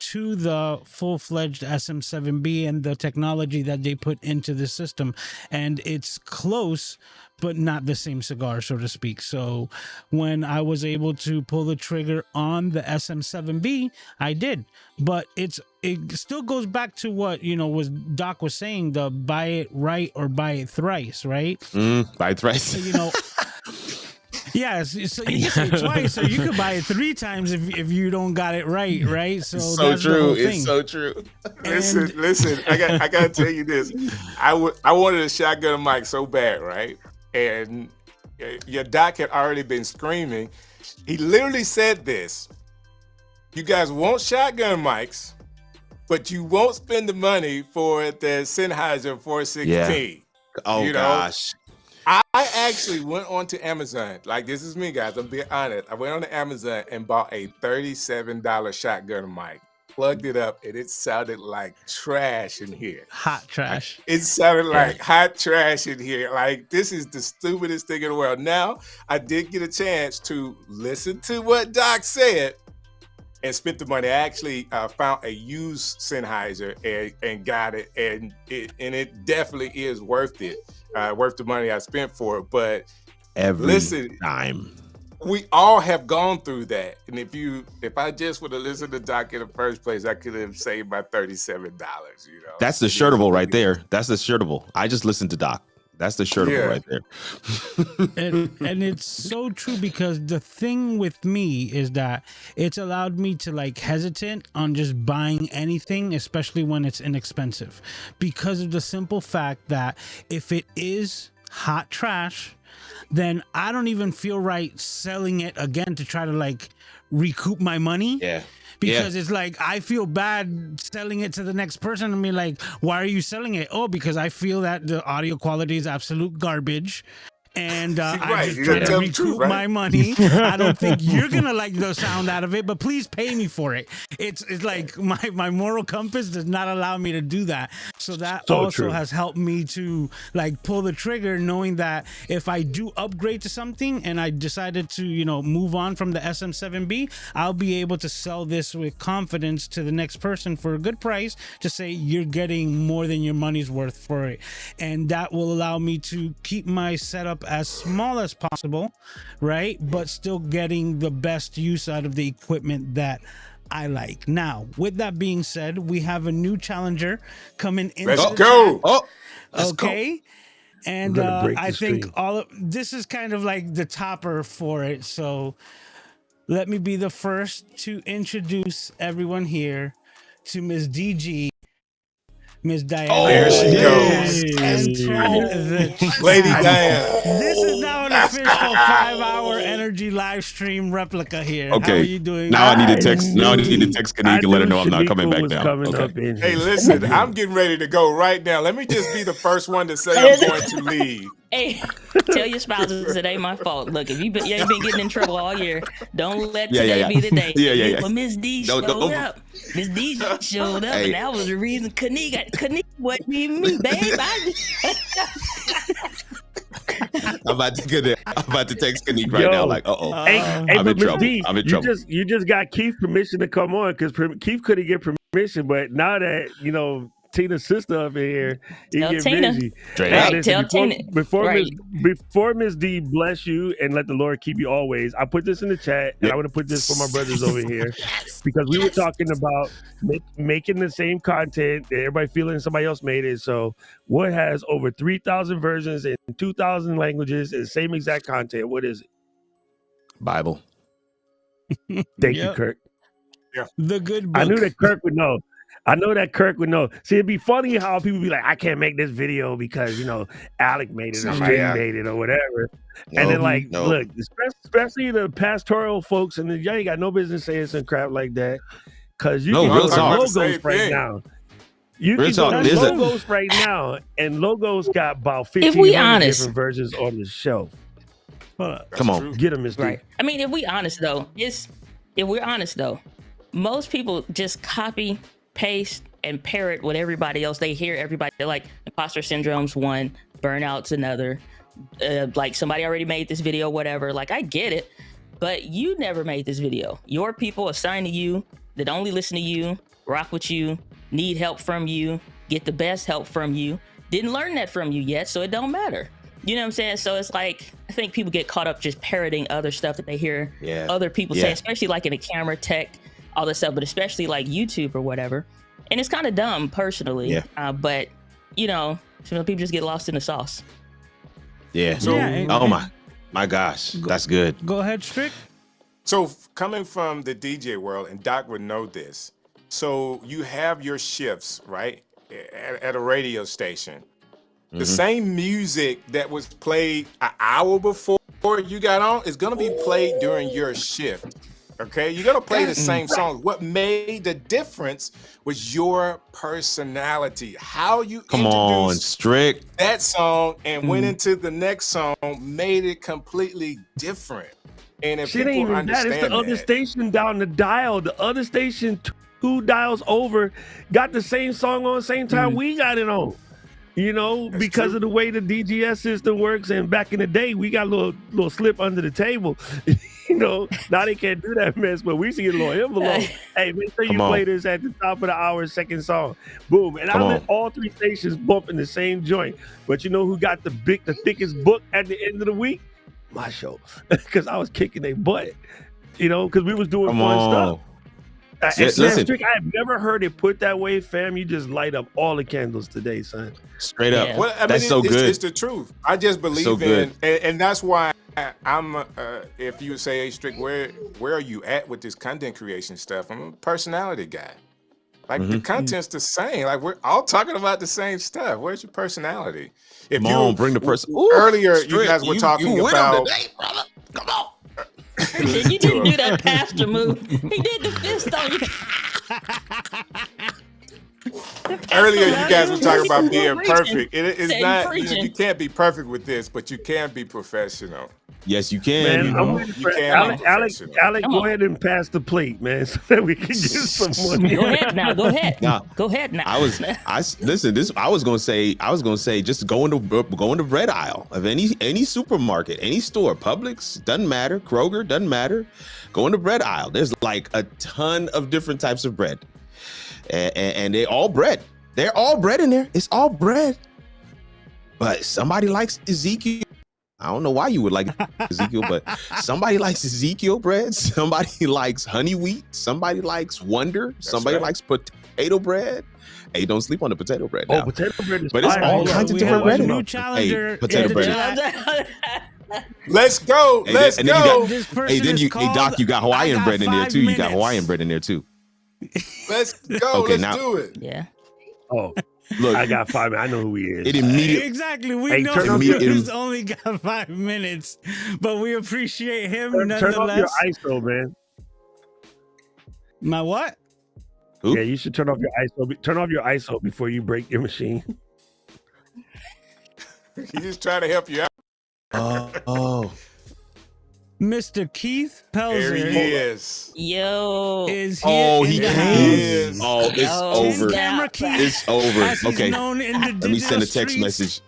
to the full-fledged SM7B and the technology that they put into the system. And it's close, but not the same cigar, so to speak. So when I was able to pull the trigger on the SM7B, I did. But it still goes back to what, was Doc was saying, the buy it right or buy it thrice, right? Buy it thrice. Yes, so you can say it twice, or you could buy it 3 times if you don't got it right? So that's true. The whole thing. It's so true. Listen. I gotta tell you this. I wanted a shotgun mic so bad, right? And your Doc had already been screaming. He literally said this: "You guys want shotgun mics, but you won't spend the money for the Sennheiser 416." Yeah. Oh gosh. I actually went on to Amazon. Like, this is me, guys. I'm being honest. I went on to Amazon and bought a $37 shotgun mic, plugged it up, and it sounded like trash in here. Hot trash. It sounded like hot trash in here. Like, this is the stupidest thing in the world. Now, I did get a chance to listen to what Doc said and spent the money. I actually found a used Sennheiser and got it, and it definitely is worth it. Worth the money I spent for it. But every time we all have gone through that. And if I just would have listened to Doc in the first place, I could have saved my $37. That's the shirtable right there. That's the shirtable. I just listened to Doc. That's the shirtable right there. and it's so true, because the thing with me is that it's allowed me to hesitate on just buying anything, especially when it's inexpensive, because of the simple fact that if it is hot trash, then I don't even feel right selling it again to try to recoup my money. Yeah. Because it's I feel bad selling it to the next person and be like, why are you selling it? Oh, because I feel that the audio quality is absolute garbage and I Right, just you try gotta to tell the recoup truth, right? my money. I don't think you're gonna like the sound out of it, but please pay me for it. It's like my moral compass does not allow me to do that. So that So also true. has helped me to like pull the trigger, knowing that if I do upgrade to something and I decided to, you know, move on from the SM7B, I'll be able to sell this with confidence to the next person for a good price to say you're getting more than your money's worth for it. And that will allow me to keep my setup as small as possible, right? But still getting the best use out of the equipment that I like. Now, with that being said, we have a new challenger coming into Let's the go. chat. Oh, let's go. Okay. And We're gonna break I the think stream. all of this is kind of like the topper for it. So let me be the first to introduce everyone here to Miss DG, Miss Diana. There she has goes. entered the Lady chat. Diana. This is now an official 5-hour energy live stream replica here. How are Okay. you doing? Now I need to I text. Now I need to knew- text Kanika and let her know I'm not coming Shanika back was down. coming Okay. up in Hey, here. listen, I'm getting ready to go right now. Let me just be the first one to say I'm going to leave. Hey, tell your spouses it ain't my fault. Look, if you ain't been getting in trouble all year, don't let Yeah, today yeah. be the day. Yeah. Well, Miss D Don't- showed don't- up. Miss D showed up, Hey. and that was the reason Kanika wasn't even me, babe. I'm about to text Kanika right now. Like, Hey, I'm but in Miss trouble. D, I'm in you trouble. just got Keith permission to come on because Keith couldn't get permission, but now that you know Tina's sister up in here, he Tell get Tina. busy. Straight Now, up. Right, tell Tina. Before Right. Miss D bless you and let the Lord keep you always. I put this in the chat, and Yep. I'm gonna put this for my brothers over here because we were talking about making the same content. Everybody feeling somebody else made it. So, what has over 3,000 versions in 2,000 languages and same exact content? What is it? Bible. Thank you, Yep. Kirk. The good book. I knew that Kirk would know. See, it'd be funny how people be like, I can't make this video because, you know, Alec made it or Somebody Stream else. made it or whatever. No, And then, like, no. look, especially the pastoral folks, and y'all ain't got no business saying some crap like that because you No, can real go to talk. Logos About the same right thing. now. You Real can go talk. to There's a- Logos right now, and Logos got about If we 1,500 honest. different versions on the shelf. Hold up. That's Come on. true. Get them, Miss D. Right. I mean, if we're honest though, most people just copy, paste, and parrot what everybody else they hear. Everybody, they're like, imposter syndrome's one, burnout's another. Like somebody already made this video, whatever. Like, I get it, but you never made this video. Your people assigned to you that only listen to you, rock with you, need help from you, get the best help from you. Didn't learn that from you yet, so it don't matter. You know what I'm saying? So it's like, I think people get caught up just parroting other stuff that they hear Yeah. other people Yeah. say, especially like in the camera tech, all this stuff, but especially like YouTube or whatever. And it's kind of dumb personally. Yeah. But you know, some people just get lost in the sauce. Yeah. So- Yeah, and- Oh my gosh, that's good. Go ahead, Strick. So coming from the DJ world, and Doc would know this. So you have your shifts, right, at a radio station. The same music that was played an hour before you got on is gonna be played during your shift. Okay, you're gonna play the same song. What made the difference was your personality. How you Come on, introduced strict. that song and went into the next song made it completely different. And if Shit ain't people even that. It's understand the other that, station down the dial. The other station 2 dials over got the same song on the same time we got it on. You know, That's because true. of the way the DGS system works. And back in the day, we got a little slip under the table. You know, now they can't do that mess, but we see a little envelope. Hey, make sure you Come on. play this at the top of the hour, second song. Boom. And Come I let on. all 3 stations bump in the same joint. But you know who got the thickest book at the end of the week? My show. Because I was kicking their butt. You know, because we was doing Come fun on. stuff. And Listen. Strick, I have never heard it put that way, fam. You just light up all the candles today, son. Straight up. Yeah. well, I mean, That's so it's, good. It's the truth. I just believe So good. and that's why I'm. If you say, "Hey, Strick, where are you at with this content creation stuff?" I'm a personality guy. Like the content's the same. Like we're all talking about the same stuff. Where's your personality? If Come on, bring the person. Ooh, earlier, you Strick, guys were talking you win 'em about. today, brother. Come on. You didn't do that pastor move. He did the fist on you. The Earlier, you guys were talking about being Preaching. perfect. It's Steady not, preaching. you can't be perfect with this, but you can be professional. Yes, you can. Man, you I'm know. waiting You for can Alec. be Alec, professional. Alec, Come go on. ahead and pass the plate, man, so that we can get some money. Go ahead now. Go ahead. Nah. Go ahead now. I was gonna say just go in the bread aisle of any supermarket, any store, Publix, doesn't matter, Kroger, doesn't matter. Go in the bread aisle. There's like a ton of different types of bread, and they're all bread. They're all bread in there. It's all bread. But somebody likes Ezekiel. I don't know why you would like Ezekiel, but somebody likes Ezekiel bread. Somebody likes honey wheat. Somebody likes Wonder. Somebody right. likes potato bread. Hey, don't sleep on the potato bread now. Oh, potato bread is But it's fire. all Hold on. kinds of We different have a bread in new there. challenger Hey, potato in the bread. chat. Let's go. Hey, Let's and then you go. got- This person Hey, then is hey, called Doc, you got I Hawaiian Got bread in there 5 too. You got minutes. Hawaiian bread in there too. Let's go. Okay, Let's now- do it. Yeah. Oh, Look, I got 5 minutes. I know who he is. it immediately. Exactly. We Hey, know turn off your- he's only got 5 minutes, but we appreciate him Turn off nonetheless. your ISO, man. My what? Who? Yeah, you should turn off your ISO. Turn off your ISO before you break your machine. He's just trying to help you out. Oh, Mr. Keith There he Pelzer is. Yo. is here. oh, in he the came. house. Oh, it's Yo, over. snap. Camera Keith, It's over. as he's Okay, known in the let me send a digital text streets. message.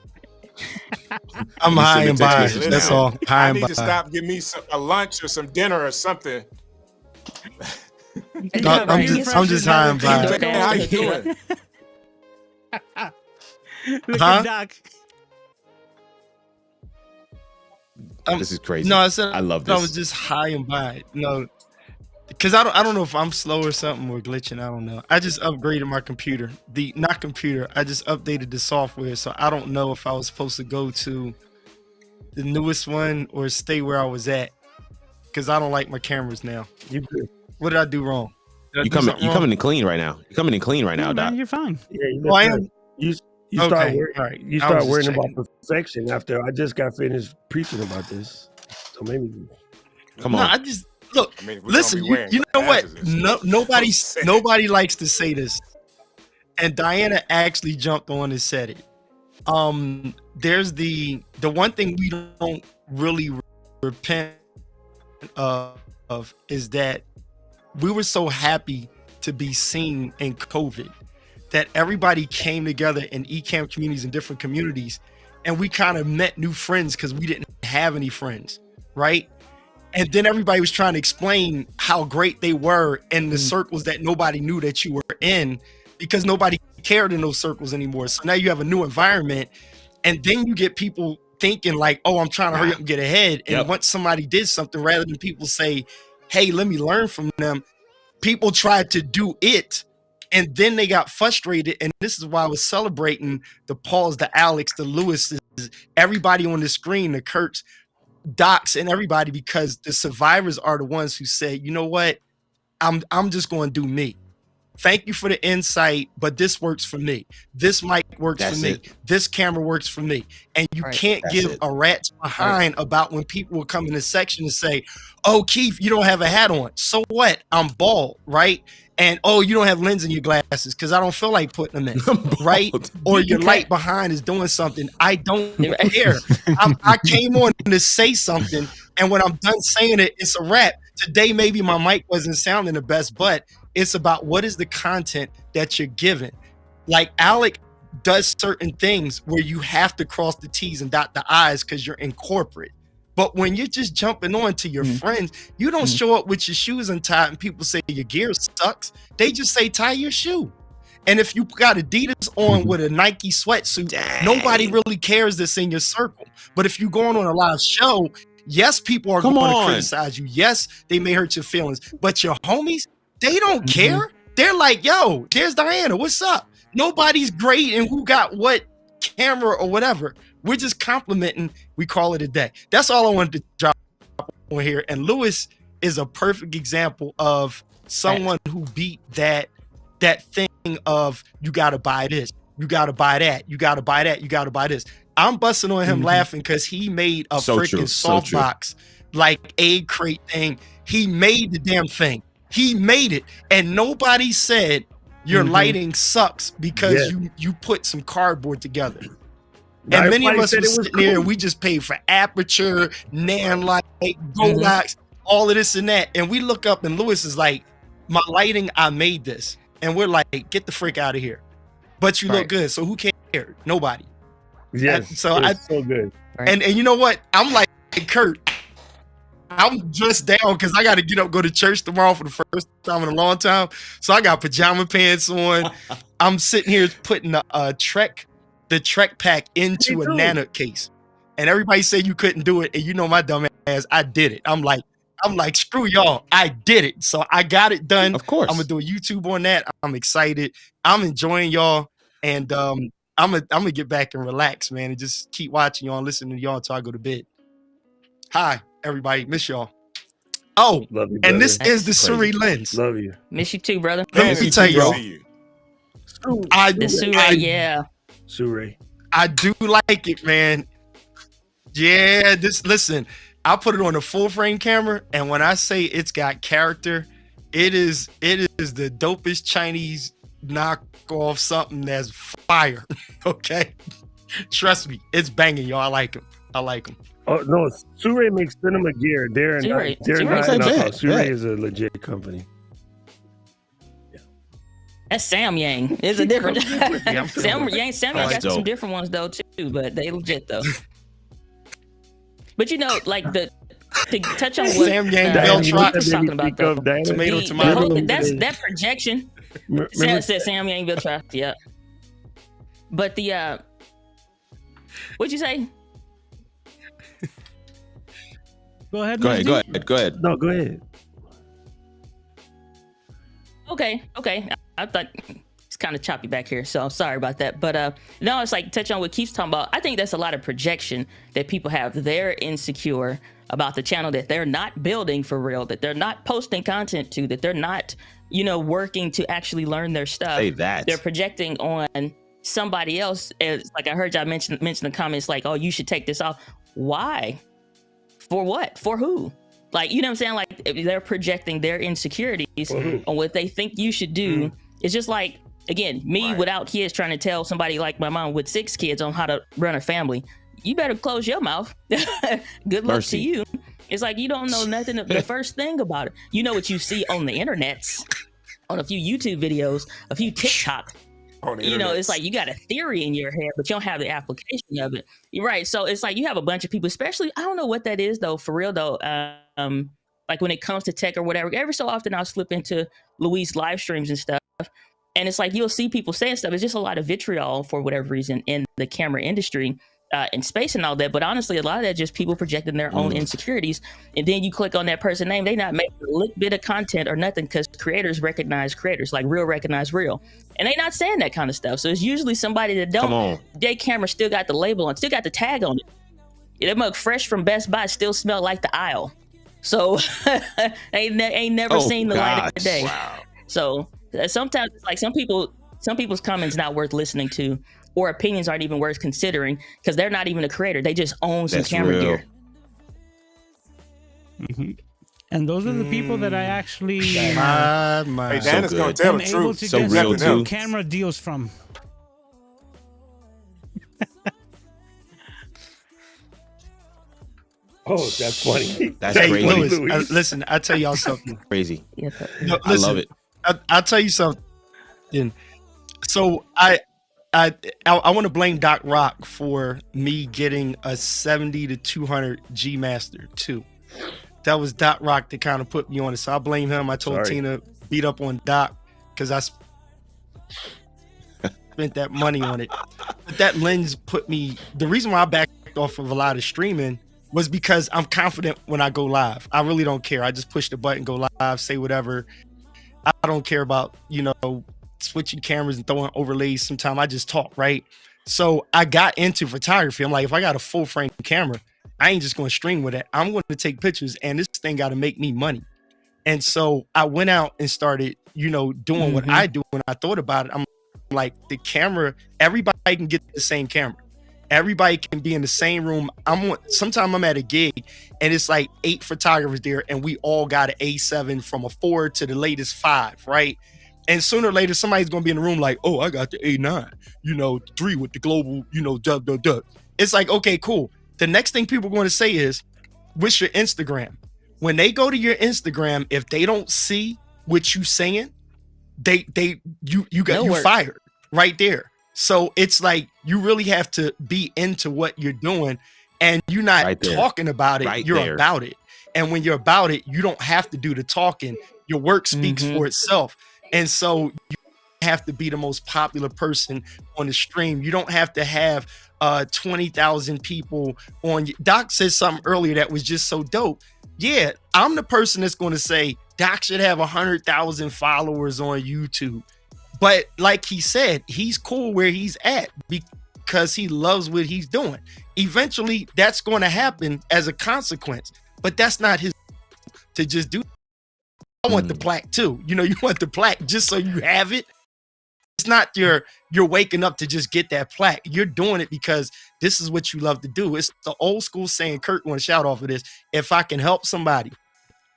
I'm You high send a and text by. message That's now. all. High I and need to by. stop, give me a lunch or some dinner or something. Doc, I'm just high and by. Hey, how you doing? Look Huh? at Doc. This is crazy. No, I said I love I this. was just high and by. No, because I don't know if I'm slow or something or glitching. I don't know. I just upgraded my computer. I just updated the software, so I don't know if I was supposed to go to the newest one or stay where I was at. Because I don't like my cameras now. You good? What did I do wrong? Did I You do something coming wrong? in clean right now. You're coming in clean right now, No, man, Doc. you're fine. Yeah, you Oh, I look am. good. You Okay, start worrying. all right. You I start was just worrying about checking. perfection after I just got finished preaching about this. So maybe Come No, on. I just look. I mean, we're gonna Listen, be you wearing know what? glasses and stuff. Nobody likes to say this, and Diana actually jumped on and said it. There's the one thing we don't really repent of is that we were so happy to be seen in COVID that everybody came together in eCam communities and different communities, and we kind of met new friends because we didn't have any friends, right? And then everybody was trying to explain how great they were in the circles that nobody knew that you were in because nobody cared in those circles anymore. So now you have a new environment, and then you get people thinking like, oh, I'm trying to hurry up and get ahead. And Yep. once somebody did something, rather than people say, hey, let me learn from them, people tried to do it. And then they got frustrated. And this is why I was celebrating the Pauls, the Alex, the Lewises, everybody on the screen, the Kurtz, Docs, and everybody, because the survivors are the ones who say, you know what, I'm just going to do me. Thank you for the insight, but this works for me. This mic works That's for me. it. This camera works for me. And you Right. can't That's give it. a rat's behind about when people will come in the section and say, oh, Keith, you don't have a hat on. So what? I'm bald, right? And oh, you don't have lens in your glasses because I don't feel like putting them in, right? Or your light behind is doing something. I don't care. I came on to say something, and when I'm done saying it, it's a wrap. Today, maybe my mic wasn't sounding the best, but it's about what is the content that you're giving. Like Alec does certain things where you have to cross the T's and dot the I's because you're in corporate. But when you're just jumping on to your friends, you don't show up with your shoes untied and people say your gear sucks. They just say tie your shoe. And if you got Adidas on with a Nike sweatsuit, nobody really cares that's in your circle. But if you're going on a live show, yes, people are Come going to on. criticize you. Yes, they may hurt your feelings. But your homies, they don't care. They're like, yo, there's Diana. What's up? Nobody's great and who got what camera or whatever. We're just complimenting. We call it a day. That's all I wanted to drop on here. And Lewis is a perfect example of someone who beat that thing of you got to buy this, you got to buy that, you got to buy that, you got to buy this. I'm busting on him laughing because he made a So true, freaking so true. softbox like egg crate thing. He made the damn thing. He made it, and nobody said, your lighting sucks because you put some cardboard together. And many of us were sitting there, we just paid for aperture, nan light, Goldilocks, all of this and that. And we look up and Lewis is like, my lighting, I made this. And we're like, get the frick out of here. But you look good. So who cared? Nobody. Yes. So so good. And you know what? I'm like Kurt. I'm dressed down because I got to get up, go to church tomorrow for the first time in a long time. So I got pajama pants on. I'm sitting here putting the Trek pack into a nano case. And everybody said you couldn't do it. And you know my dumb ass, I did it. I'm like, screw y'all. I did it. So I got it done. Of course. I'm gonna do a YouTube on that. I'm excited. I'm enjoying y'all. And I'm gonna get back and relax, man, and just keep watching y'all and listening to y'all until I go to bed. Hi, everybody. Miss y'all. Oh, Love you, and this brother. is the Suri lens. Love you. Miss you too, brother. Let me tell y'all. The Suri, yeah. Suri. I do like it, man. Yeah, listen, I put it on a full frame camera, and when I say it's got character, it is the dopest Chinese knockoff something that's fire. Okay, trust me, it's banging, y'all. I like him. Oh no, Suri makes cinema gear. Suri Suri is a legit company. That's Sam Yang. It's a different. Sam Yang got dope. some different ones though too, but they legit though. But you know, like to touch on what Sam Yang Beltron was talking about though. Tomato. That projection. Said Sam Yang Beltron. Yeah. But the what'd you say? Go ahead. Go ahead. No, go ahead. Okay. I thought it's kind of choppy back here, so sorry about that. But no, it's like touch on what Keith's talking about. I think that's a lot of projection that people have. They're insecure about the channel that they're not building for real, that they're not posting content to, that they're not, working to actually learn their stuff. Say that. They're projecting on somebody else. As like I heard y'all mention the comments like, oh, you should take this off. Why? For what? For who? Like, you know what I'm saying? Like, they're projecting their insecurities on what they think you should do. It's just like, again, me without kids trying to tell somebody like my mom with 6 kids on how to run a family. You better close your mouth. Good luck to you. It's like, you don't know nothing. The first thing about it, you know what you see on the internets, on a few YouTube videos, a few TikTok. It's like you got a theory in your head, but you don't have the application of it. You're right. So it's like you have a bunch of people, especially, I don't know what that is though, for real though. Like when it comes to tech or whatever, every so often I'll slip into Luis live streams and stuff. And it's like, you'll see people saying stuff. It's just a lot of vitriol for whatever reason in the camera industry, in space and all that. But honestly, a lot of that just people projecting their own insecurities. And then you click on that person's name, they not making a little bit of content or nothing, because creators recognize creators, like real recognize real. And they not saying that kind of stuff. So it's usually somebody that don't. Their camera still got the label on, still got the tag on it. That mug fresh from Best Buy still smell like the aisle. So ain't never seen the light of the day. Wow. So sometimes it's like some people's comments not worth listening to, or opinions aren't even worth considering, because they're not even a creator. They just own some camera gear. And those are the people that I actually Hey, Dan is going to tell the truth. to So get real, some too. camera deals from. Oh, that's funny. That's Hey, crazy. Louis, listen, I tell y'all something. Crazy. Yeah. No, I love it. I'll tell you something. So I want to blame Doc Rock for me getting a 70 to 200 G Master 2. That was Doc Rock that kind of put me on it. So I blame him. I told Tina beat up on Doc because I spent that money on it. But that lens put me. The reason why I backed off of a lot of streaming was because I'm confident when I go live. I really don't care. I just push the button, go live, say whatever. I don't care about, switching cameras and throwing overlays. Sometimes I just talk, right? So I got into photography. I'm like, if I got a full frame camera, I ain't just going to stream with it. I'm going to take pictures, and this thing got to make me money. And so I went out and started, doing what I do. When I thought about it, I'm like, the camera, everybody can get the same camera. Everybody can be in the same room. Sometimes I'm at a gig and it's like 8 photographers there, and we all got an A7 from a 4 to the latest 5, right? And sooner or later, somebody's going to be in the room like, oh, I got the A9, 3 with the global, dub. It's like, okay, cool. The next thing people are going to say is, what's your Instagram? When they go to your Instagram, if they don't see what you saying, you fired right there. So it's like, you really have to be into what you're doing, and you're not talking about it. You're about it. And when you're about it, you don't have to do the talking. Your work speaks for itself. And so you have to be the most popular person on the stream. You don't have to have 20,000 people on. Doc said something earlier that was just so dope. Yeah, I'm the person that's going to say Doc should have 100,000 followers on YouTube. But like he said, he's cool where he's at because he loves what he's doing. Eventually, that's going to happen as a consequence. But that's not his to just do. I want the plaque too. You want the plaque just so you have it. It's not you're waking up to just get that plaque. You're doing it because this is what you love to do. It's the old school saying, Kurt want to shout off of this. If I can help somebody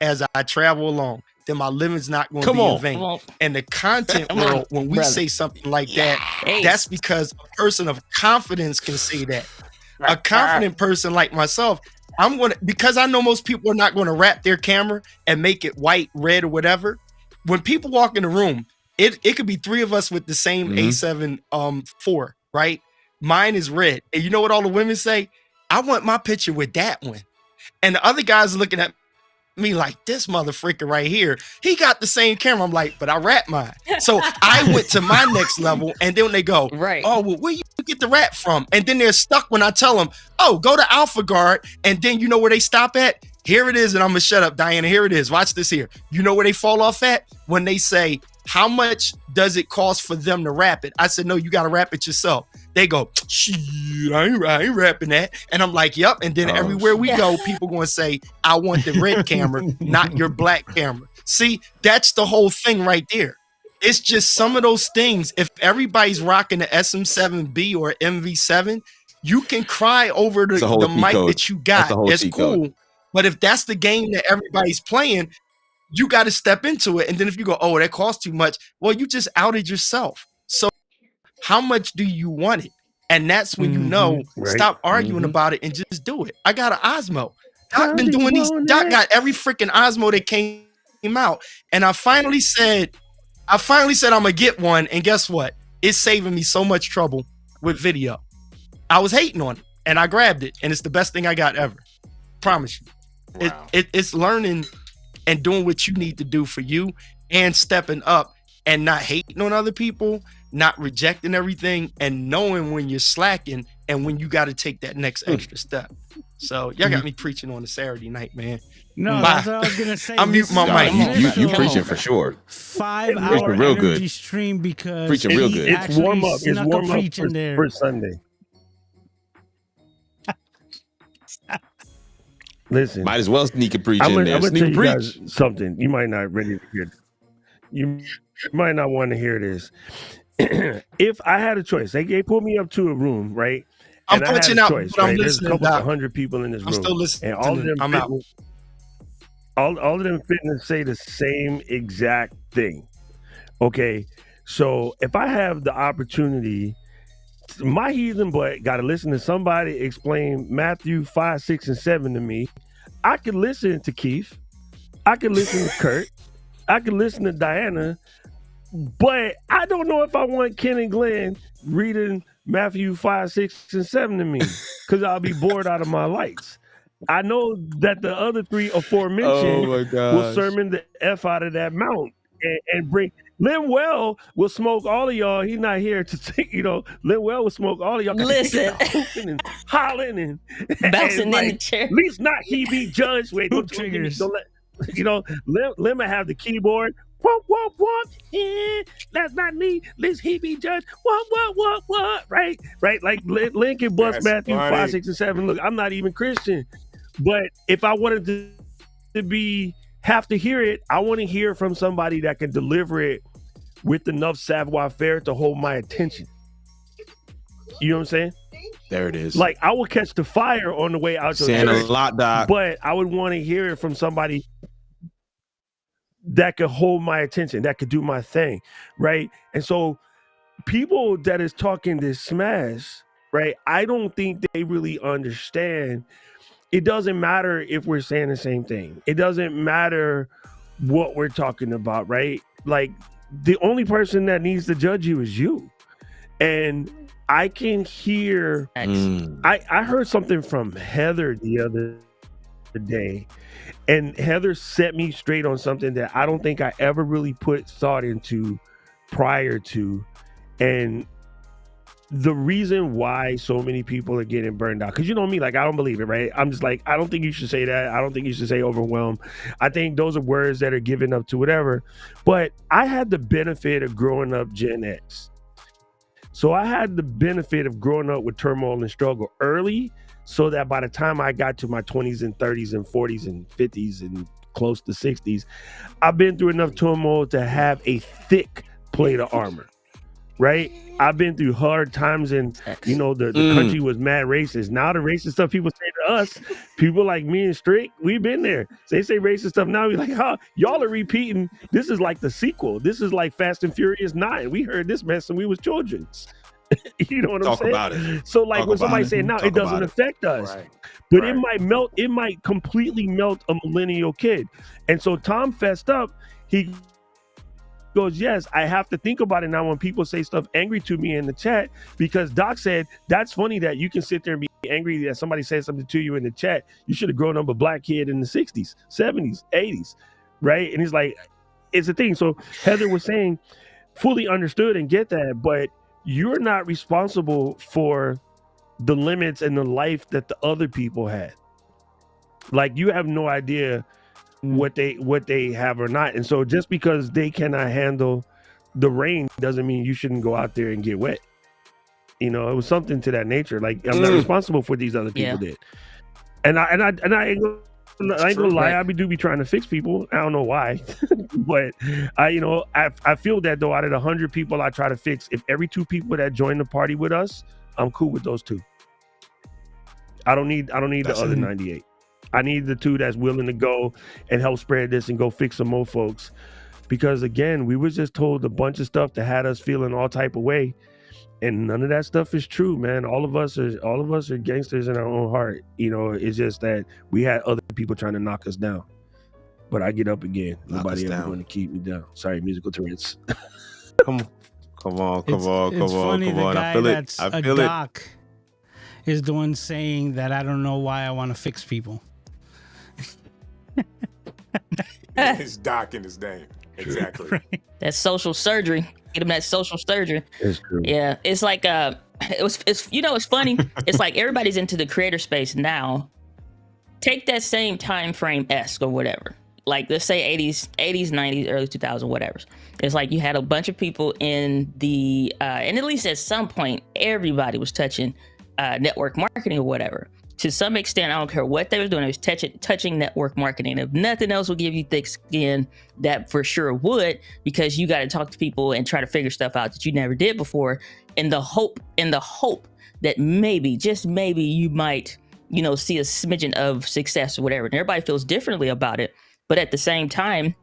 as I travel along, then my living's not going to be in vain. And the content world, when we say something like that, that's because a person of confidence can say that. A confident person like myself, because I know most people are not going to wrap their camera and make it white, red, or whatever. When people walk in the room, it could be 3 of us with the same A7 IV, right? Mine is red. And you know what all the women say? I want my picture with that one. And the other guys are looking at me like, this motherfucker right here, he got the same camera. I'm like, but I wrapped mine. So I went to my next level, and then they go, oh, well, where you get the wrap from? And then they're stuck when I tell them, oh, go to Alpha Guard, and then you know where they stop at? Here it is, and I'm gonna shut up, Diana. Here it is. Watch this here. You know where they fall off at? When they say, how much does it cost for them to wrap it? I said, no, you gotta wrap it yourself. They go, shit, I ain't wrapping that. And I'm like, yep. And then everywhere we go, people gonna say, I want the red camera, not your black camera. See, that's the whole thing right there. It's just some of those things. If everybody's rocking the SM7B or MV7, you can cry over the mic that you got. It's cool. But if that's the game that everybody's playing, you got to step into it. And then if you go, oh, that costs too much, well, you just outed yourself. So how much do you want it? And that's when you know, stop arguing about it and just do it. I got an Osmo. Doc been doing these. Doc got every freaking Osmo that came out. And I finally said I'm gonna get one. And guess what? It's saving me so much trouble with video. I was hating on it and I grabbed it. And it's the best thing I got ever. Promise you. Wow. It's learning and doing what you need to do for you and stepping up and not hating on other people, not rejecting everything, and knowing when you're slacking and when you got to take that next extra step. So y'all got me preaching on a Saturday night, man. No, that's what I was gonna say. I'm muting my mic. You preaching for sure. 5-hour real energy good. stream because Preaching real good. It's warm up. It's warm up for Sunday. Listen, might as well sneak a preach in there. I'm gonna Sneak tell you preach. guys something. You might not ready to hear. You might not want to hear this. If I had a choice, they pulled me up to a room, right? I'm punching out. Choice, right? There's a couple of 100 people in this room. I'm still listening. And all of them, I'm out. All of them fitting to say the same exact thing. Okay, so if I have the opportunity, my heathen butt got to listen to somebody explain Matthew 5, 6, and 7 to me. I could listen to Keith. I could listen to Kurt. I could listen to Diana. But I don't know if I want Ken and Glenn reading Matthew 5, 6, and 7 to me because I'll be bored out of my lights. I know that the other 3 aforementioned will sermon the F out of that mount and bring. Linwell will smoke all of y'all. He's not here to take, Linwell will smoke all of y'all. Listen. Hooping and hollering and bouncing in the chair. At least not he be judged. Wait, don't let, Lim have the keyboard. Whoop, whoop, whoop. Yeah, that's not me. Lest he be judged. What? Right? Like Lincoln bust Matthew 5, 6, and 7. Look, I'm not even Christian. But if I wanted to have to hear it, I want to hear from somebody that can deliver it with enough savoir-faire to hold my attention. You know what I'm saying? There it is. Like, I will catch the fire on the way out to saying a lot, Doc. But I would want to hear it from somebody that could hold my attention, that could do my thing, right? And so people that is talking this smash, right? I don't think they really understand. It doesn't matter if we're saying the same thing. It doesn't matter what we're talking about, right? Like, the only person that needs to judge you is you. And I can hear, I heard something from Heather the other day, and Heather set me straight on something that I don't think I ever really put thought into prior to. And the reason why so many people are getting burned out, because you know me, like, I don't believe it, right? I'm just like, I don't think you should say that. I don't think you should say overwhelmed. I think those are words that are given up to whatever. But I had the benefit of growing up Gen X. So I had the benefit of growing up with turmoil and struggle early, so that by the time I got to my 20s and 30s and 40s and 50s and close to 60s, I've been through enough turmoil to have a thick plate of armor. Right? I've been through hard times, and you know, the country was mad racist. Now the racist stuff people say to us, people like me and Strick, we've been there. They say racist stuff now. We're like, oh, y'all are repeating. This is like the sequel. This is like Fast and Furious 9. We heard this mess when we was children. You know what I'm saying? Talk about it. So like when somebody saying now, it doesn't affect us. Right. But Right. it might melt, it might completely melt a millennial kid. And so Tom fessed up. He goes, yes, I have to think about it now when people say stuff angry to me in the chat, because Doc said, that's funny that you can sit there and be angry that somebody said something to you in the chat. You should have grown up a black kid in the 60s, 70s, 80s, right? And he's like, it's a thing. So Heather was saying, fully understood and get that, but you're not responsible for the limits and the life that the other people had. Like, you have no idea what they have or not. And so just because they cannot handle the rain doesn't mean you shouldn't go out there and get wet. You know, it was something to that nature. Like, I'm not responsible for what these other people did. And I ain't gonna lie, I do be trying to fix people. I don't know why. But I feel that though, out of the 100 people I try to fix, if every 2 people that join the party with us, I'm cool with those 2. I don't need the other 98. I need the 2 that's willing to go and help spread this and go fix some more folks. Because again, we was just told a bunch of stuff that had us feeling all type of way. And none of that stuff is true, man. All of us are gangsters in our own heart. You know, it's just that we had other people trying to knock us down. But I get up again. Nobody ever going to keep me down. Sorry, musical Tourette's. Come on. It's funny, the guy I feel that's it. I a feel it. doc is the one saying that I don't know why I want to fix people. It's Doc in his name. Exactly. Right. That's social surgery. Get him that social surgery. It's true. Yeah, it's like it's funny. It's like everybody's into the creator space now. Take that same time frame esque or whatever. Like, let's say 80s, 90s, early 2000s, whatever. It's like you had a bunch of people in the and at least at some point everybody was touching network marketing or whatever. To some extent, I don't care what they were doing, it was touching network marketing. If nothing else will give you thick skin, that for sure would, because you got to talk to people and try to figure stuff out that you never did before, in the hope that maybe, just maybe, you might, see a smidgen of success or whatever. And everybody feels differently about it. But at the same time,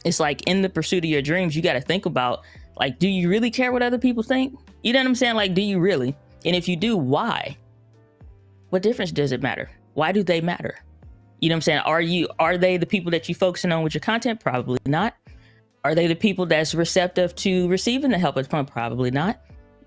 it's like, in the pursuit of your dreams, you got to think about, like, do you really care what other people think? You know what I'm saying? Like, do you really? And if you do, why? What difference does it matter? Why do they matter? You know what I'm saying? Are they the people that you focusing on with your content? Probably not. Are they the people that's receptive to receiving the help it's from? Probably not.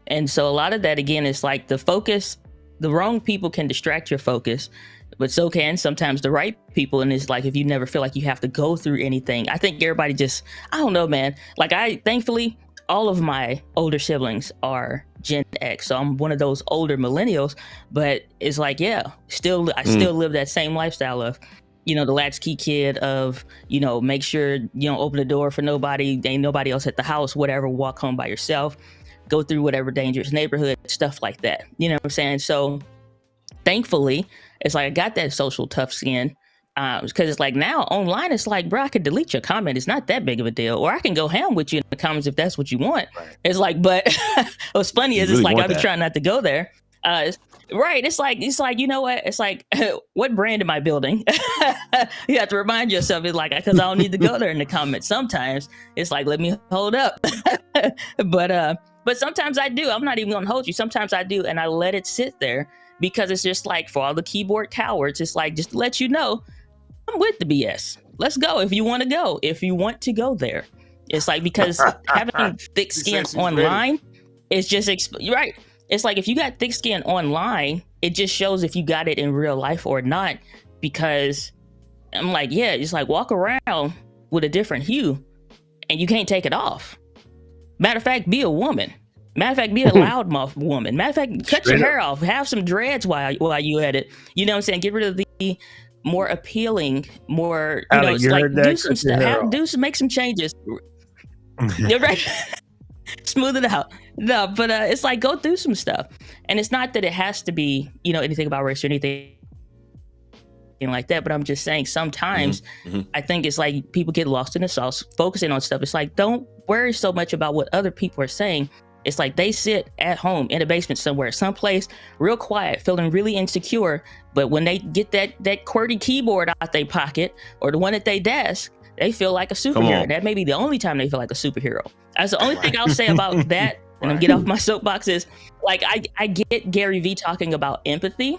And so a lot of that, again, is like the focus. The wrong people can distract your focus, but so can sometimes the right people. And it's like, if you never feel like you have to go through anything, I think everybody just, I don't know, man. Like, thankfully, all of my older siblings are Gen X, so I'm one of those older millennials. But it's like, I still live that same lifestyle of, the latchkey kid of, make sure you don't open the door for nobody, ain't nobody else at the house, whatever, walk home by yourself, go through whatever dangerous neighborhood, stuff like that. You know what I'm saying? So thankfully, it's like I got that social tough skin. Because it's like, now online, it's like, bro, I could delete your comment. It's not that big of a deal. Or I can go ham with you in the comments if that's what you want. Right. It's like, but what's funny is, it's like, I've been trying not to go there. Right. It's like, you know what? It's like, what brand am I building? You have to remind yourself. It's like, because I don't need to go there in the comments. Sometimes it's like, let me hold up. But sometimes I do. I'm not even gonna hold you. Sometimes I do, and I let it sit there because it's just like, for all the keyboard cowards, it's like, just to let you know, I'm with the BS. Let's go if you want to go. If you want to go there, it's like, because having thick skin online is just right. It's like, if you got thick skin online, it just shows if you got it in real life or not. Because I'm like, yeah, it's like, walk around with a different hue and you can't take it off. Matter of fact, be a woman. Matter of fact, be a loudmouth woman. Matter of fact, cut your hair off. Have some dreads while you at it. You know what I'm saying? Get rid of the more appealing, more, you know, it's like, do some stuff. Make some changes. You're right. Smooth it out. No, but it's like, go through some stuff. And it's not that it has to be, you know, anything about race or anything like that, but I'm just saying, sometimes I think it's like, people get lost in the sauce focusing on stuff. It's like, don't worry so much about what other people are saying. It's like, they sit at home in a basement somewhere, someplace real quiet, feeling really insecure, but when they get that QWERTY keyboard out their pocket, or the one at their desk, they feel like a superhero. That may be the only time they feel like a superhero. That's the only thing I'll say about that. And I'm get off my soapbox is, like, I get Gary Vee talking about empathy,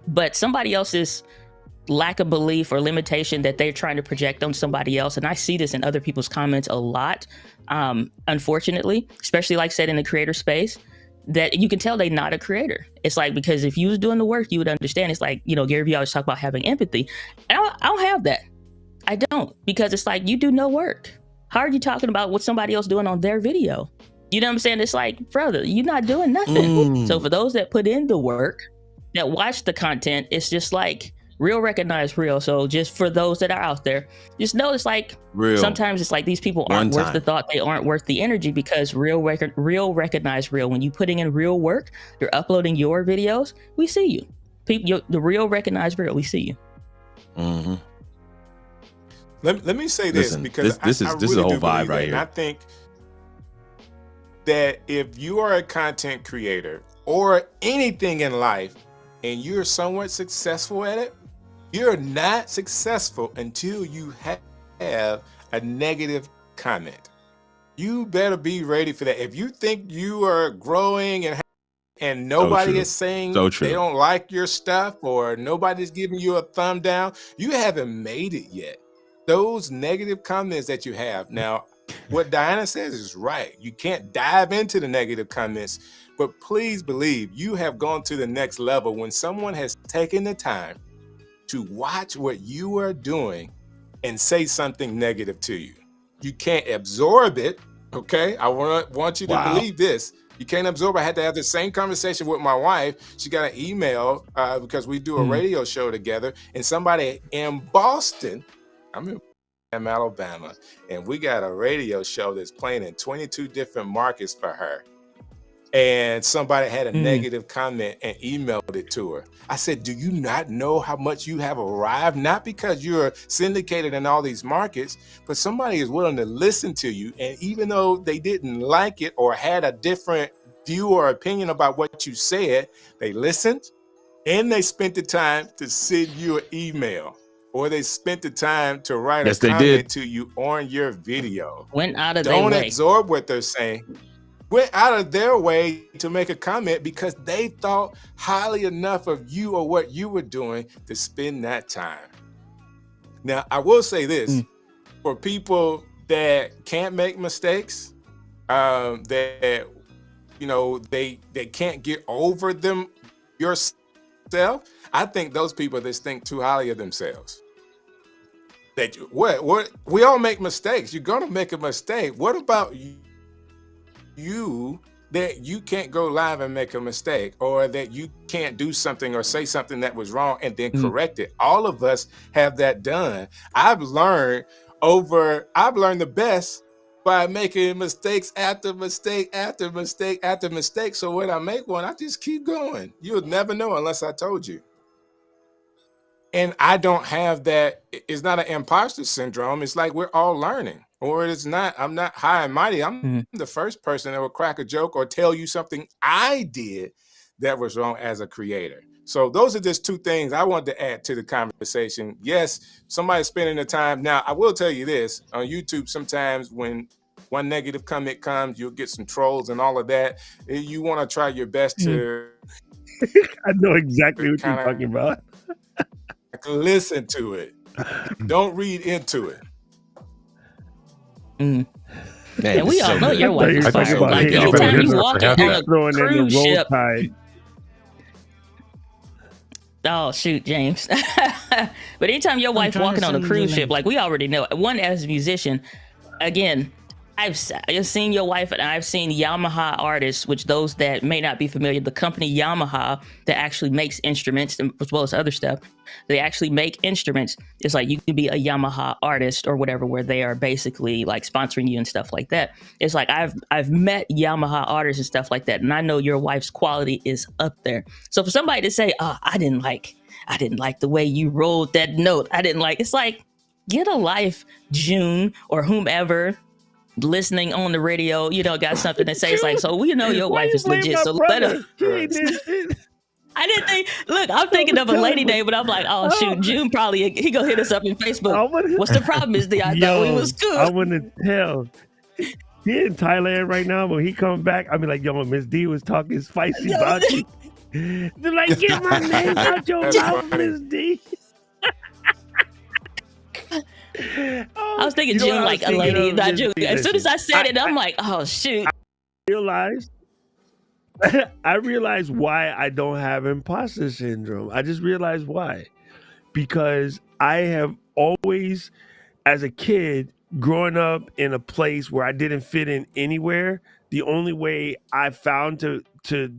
but somebody else's lack of belief or limitation that they're trying to project on somebody else. And I see this in other people's comments a lot, unfortunately, especially, like I said, in the creator space, that you can tell they're not a creator. It's like, because if you was doing the work, you would understand. It's like, you know, Gary Vee always talk about having empathy. And I don't have that. I don't, because it's like, you do no work. How are you talking about what somebody else doing on their video? You know what I'm saying? It's like, brother, you're not doing nothing. So for those that put in the work, that watch the content, it's just like, real recognize real. So just for those that are out there, just know it's like, real. Sometimes it's like, these people aren't worth the thought. They aren't worth the energy, because real recognize real. When you putting in real work, you're uploading your videos, we see you. People, the real recognize real, we see you. Let me say this, because this is a whole vibe right here. And I think that if you are a content creator or anything in life and you're somewhat successful at it, you're not successful until you have a negative comment. You better be ready for that. If you think you are growing and nobody is saying they don't like your stuff, or nobody's giving you a thumb down, you haven't made it yet. Those negative comments that you have. Now, what Diana says is right. You can't dive into the negative comments, but please believe you have gone to the next level when someone has taken the time to watch what you are doing and say something negative to you. You can't absorb it, okay? I want you to believe this. You can't absorb. I had to have the same conversation with my wife. She got an email because we do a radio show together, and somebody in Boston, I'm in Alabama, and we got a radio show that's playing in 22 different markets for her. And somebody had a negative comment and emailed it to her. I said, do you not know how much you have arrived? Not because you're syndicated in all these markets, but somebody is willing to listen to you. And even though they didn't like it or had a different view or opinion about what you said, they listened and they spent the time to send you an email, or they spent the time to write a comment to you on your video. Went out of their way. Don't absorb what they're saying. Went out of their way to make a comment because they thought highly enough of you or what you were doing to spend that time. Now, I will say this, for people that can't make mistakes, that, you know, they can't get over them yourself, I think those people that think too highly of themselves. That what we all make mistakes. You're gonna make a mistake. What about you that you can't go live and make a mistake, or that you can't do something or say something that was wrong and then correct it? All of us have that done. I've learned the best by making mistakes after mistake after mistake after mistake. So when I make one, I just keep going. You'll never know unless I told you. And I don't have that. It's not an imposter syndrome. It's like we're all learning. Or it's not, I'm not high and mighty. I'm the first person that will crack a joke or tell you something I did that was wrong as a creator. So those are just two things I wanted to add to the conversation. Yes, somebody's spending the time. Now, I will tell you this, on YouTube, sometimes when one negative comment comes, you'll get some trolls and all of that. You want to try your best to I know exactly what you're talking about. listen to it. Don't read into it. And we all know your wife is fire. Like anytime you walk on a cruise ship. Oh shoot, James. But anytime your wife walking on a cruise ship, like we already know, one as a musician, again, I've seen your wife and I've seen Yamaha artists, which those that may not be familiar, the company Yamaha that actually makes instruments as well as other stuff, they actually make instruments. It's like you can be a Yamaha artist or whatever, where they are basically like sponsoring you and stuff like that. It's like I've met Yamaha artists and stuff like that, and I know your wife's quality is up there. So for somebody to say, "Oh, I didn't like the way you rolled that note," it's like, get a life, June, or whomever listening on the radio, got something to say. It's like, so we know your wife is legit, so let her. I didn't think, look, I'm thinking of a lady name, but I'm like, oh shoot, June probably, he gonna hit us up in Facebook. What's the problem is I thought we was good. I want to tell. He in Thailand right now, but he come back, I'll be like, yo, Miss D was talking spicy about you. They're like, get my name out your mouth, Miss D. I was thinking June like a lady, not June. As soon as I said it, I'm like, oh shoot. I realized why I don't have imposter syndrome. I just realized why. Because I have always, as a kid, growing up in a place where I didn't fit in anywhere, the only way I found to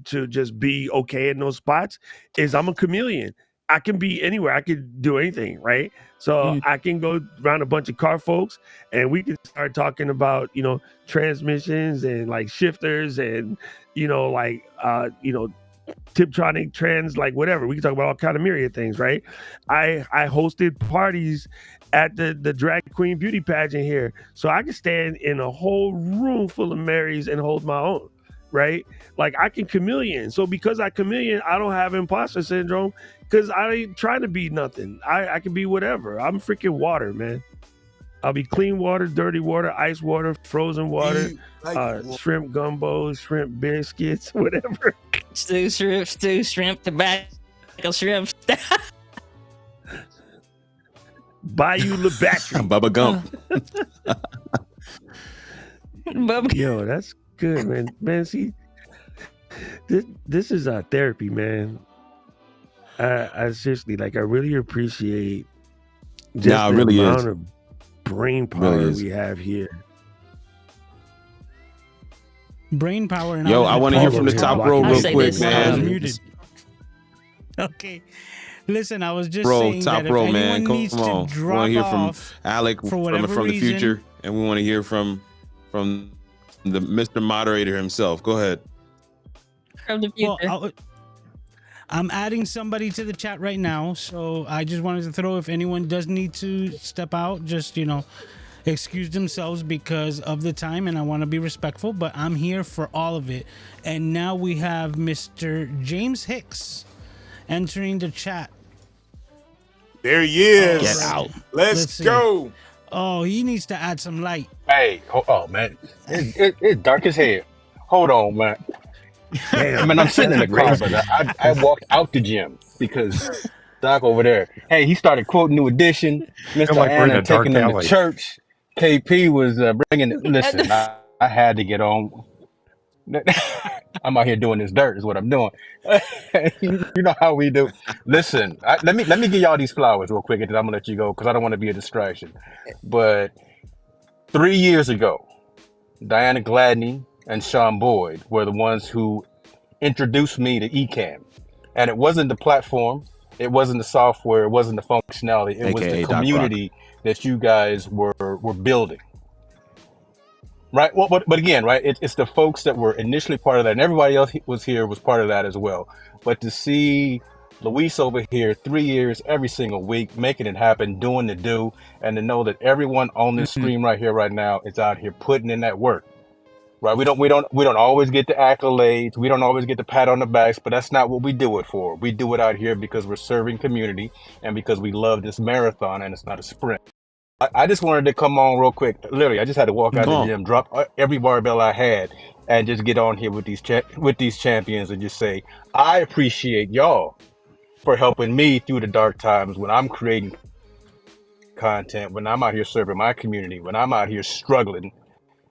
just be okay in those spots is I'm a chameleon. I can be anywhere. I can do anything, right? So I can go around a bunch of car folks and we can start talking about, transmissions and like shifters and, Tiptronic trends, like whatever. We can talk about all kind of myriad things, right? I hosted parties at the drag queen beauty pageant here. So I can stand in a whole room full of Marys and hold my own, right? Like I can chameleon. So because I chameleon, I don't have imposter syndrome because I ain't trying to be nothing. I can be whatever. I'm freaking water, man. I'll be clean water, dirty water, ice water, frozen water, shrimp gumbo, shrimp biscuits, whatever. Stew shrimp, tobacco shrimp. Bayou Labattry. Bubba Gump. Yo, that's good, man. Man, see, this is therapy, man. I seriously, like, I really appreciate just the really amount of brain power we have here. Brain power. And yo, I want to hear from the top row real quick, man. Okay. Listen, I was just Bro, saying top that row, if man. anyone needs Come on. to We drop want to hear from off Alec for from whatever the reason, future, and we want to hear from the Mr. Moderator himself. Go ahead. From the future. Well, I'm adding somebody to the chat right now, so I just wanted to throw, if anyone does need to step out, just, excuse themselves because of the time, and I want to be respectful, but I'm here for all of it. And now we have Mr. James Hicks entering the chat. There he is. Get out. Let's go. Oh, he needs to add some light. Hey, man. It's dark as hell. Hold on, man. Damn. I mean, I'm sitting in the car, but I walked out the gym because Doc over there, hey, he started quoting New Edition. Mr. like we're in Anna a dark taking them to alley. church. KP was bringing it. Listen, I had to get on. I'm out here doing this dirt is what I'm doing. You know how we do. Listen, let me give y'all these flowers real quick, and then I'm gonna let you go because I don't want to be a distraction. But 3 years ago, Diana Gladney and Sean Boyd were the ones who introduced me to Ecamm, and it wasn't the platform, it wasn't the software, it wasn't the functionality, it was the community that you guys were building. Right. Well, but again, right, it's the folks that were initially part of that, and everybody else was part of that as well. But to see Luis over here 3 years, every single week, making it happen, doing the do, and to know that everyone on this stream right here, right now, is out here putting in that work. right? We don't always get the accolades. We don't always get the pat on the backs, but that's not what we do it for. We do it out here because we're serving community and because we love this marathon and it's not a sprint. I just wanted to come on real quick. Literally, I just had to walk out Come the on. gym, drop every barbell I had, and just get on here with these champions and just say, I appreciate y'all for helping me through the dark times when I'm creating content, when I'm out here serving my community, when I'm out here struggling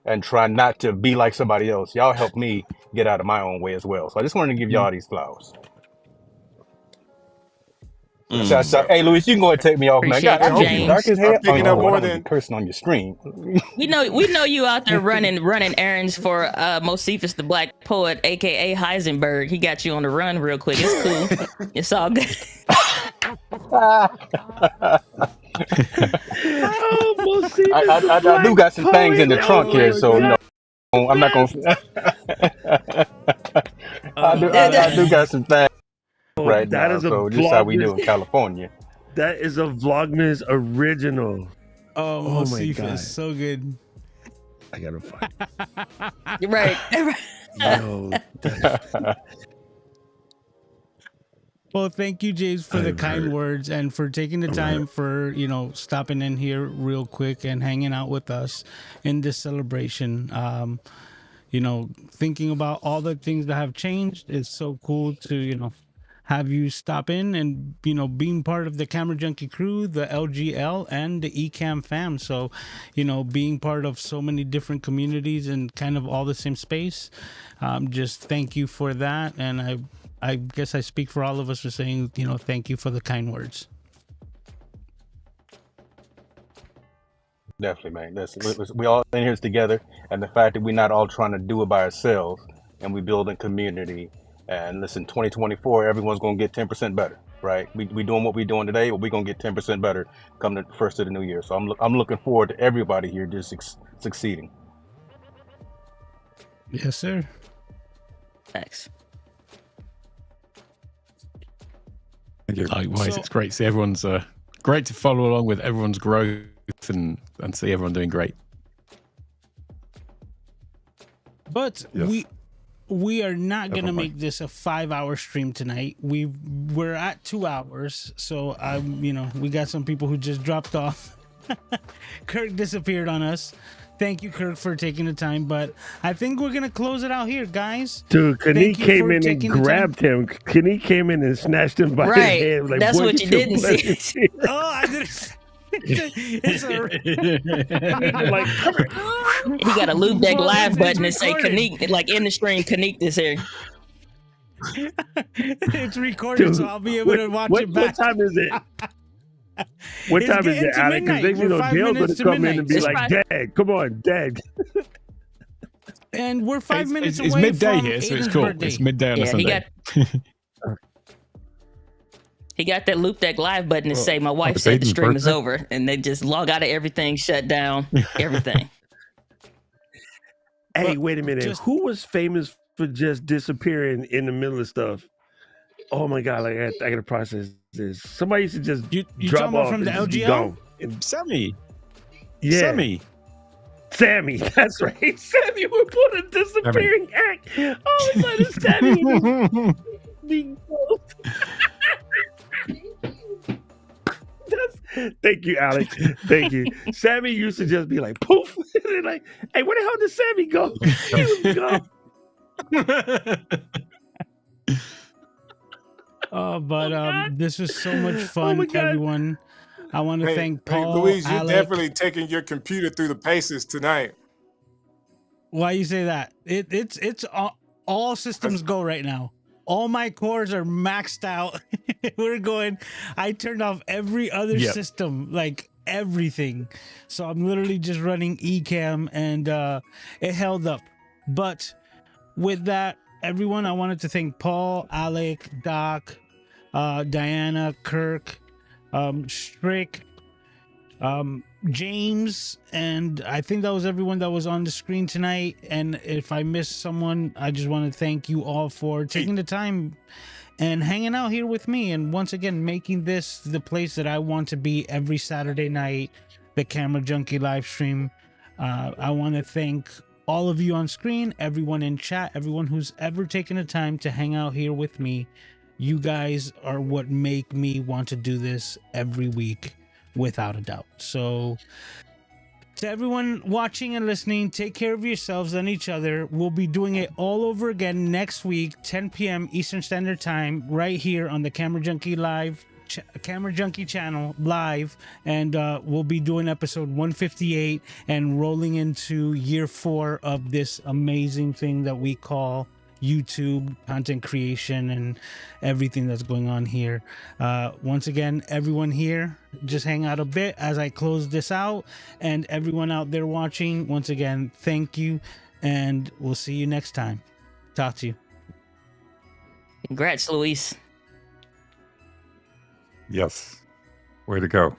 and trying not to be like somebody else. Y'all help me get out of my own way as well. So I just wanted to give y'all these flowers. So, hey, Luis, you can go ahead and take me off, man. Appreciate God, I it, hope you dark as hell. picking Oh, up I more don't want than to be cursing on your screen. We know you out there running errands for Mosefus the Black Poet, aka Heisenberg. He got you on the run real quick. It's cool. It's all good. I do got some things in the trunk here, so you know I'm not gonna. I do got some things right that now, is a so just how we do Vlogmas. in California. That is a Vlogmas original. Oh my Mosefus, God. so good. I gotta find. You're right. Yo, Well, thank you, James, for the kind words and for taking the time for, stopping in here real quick and hanging out with us in this celebration. Thinking about all the things that have changed, it's so cool to, have you stop in and, being part of the CameraJunkie crew, the LGL, and the Ecamm fam. So, being part of so many different communities and kind of all the same space. Just thank you for that. And I guess I speak for all of us for saying, thank you for the kind words. Definitely, man. We all in here together, and the fact that we're not all trying to do it by ourselves, and we build a community. And listen, 2024, everyone's gonna get 10% better, right? We doing what we're doing today, but we're gonna get 10% better come the first of the new year. So I'm looking forward to everybody here just succeeding. Yes, sir. Thanks. Likewise, So- it's great to see everyone's great to follow along with everyone's growth and see everyone doing great. But Yes. we are not gonna Definitely. make this a 5-hour stream tonight. We're at 2 hours, so we got some people who just dropped off. Kirk disappeared on us. Thank you, Kirk, for taking the time. But I think we're gonna close it out here, guys. dude, Thank Kanik you came for in and taking the time. grabbed him. Kanik came in and snatched him by Right. his hand. Like, That's boy, what get you your didn't blessing see. here. Oh, I didn't. It's Like, come here. He got a loop deck Well, live it's button and say recorded. Kanik, like in the stream, Kanik this here. It's recorded, so Dude, I'll be able to watch what it back. time is it? What It's time is getting it, to Alec? Because midnight. We're 5 Dale's going minutes to to come in midnight. and be It's like, Friday. Dad, come on, Dad. And we're 5 minutes It's away midday from here, so it's Aiden's cool. birthday. It's midday on a Yeah, Sunday. he got that loop deck live button to say my wife it's said the Aiden's stream is birthday? over, and they just log out of everything, shut down everything. Hey, But wait a minute. just- Who was famous for just disappearing in the middle of stuff? Oh my God! Like I gotta process this. Somebody used to just You drop talking about off from the and just be LGL? gone. And- Sammy. yeah, Sammy. Sammy. That's right. Sammy would put a disappearing act. Oh, it's like it's Sammy. Being close. Thank you, Alex. Thank you. Sammy used to just be like poof, and like, hey, where the hell did Sammy go? He was gone. But this was so much Oh fun, my God. everyone. I want to thank Paul, Louise, you're Alec. definitely taking your computer through the paces tonight. Why you say that? It's all systems go right now. All my cores are maxed out. We're going. I turned off every other Yep. system, like everything. So I'm literally just running Ecamm, and it held up. But with that, everyone, I wanted to thank Paul, Alec, Doc, Diana, Kirk, Strick, James, and I think that was everyone that was on the screen tonight. And if I missed someone, I just want to thank you all for taking the time and hanging out here with me, and once again making this the place that I want to be every Saturday night, the CameraJunkie live stream. I want to thank all of you on screen, everyone in chat, everyone who's ever taken the time to hang out here with me. You guys are what make me want to do this every week, without a doubt. So to everyone watching and listening, take care of yourselves and each other. We'll be doing it all over again next week, 10 p.m. Eastern Standard Time, right here on the CameraJunkie Live, CameraJunkie channel live, and we'll be doing episode 158 and rolling into year 4 of this amazing thing that we call YouTube content creation and everything that's going on here. Once again, everyone here, just hang out a bit as I close this out, and everyone out there watching, once again, thank you, and we'll see you next time. Talk to you. Congrats, Luis. Yes. Way to go.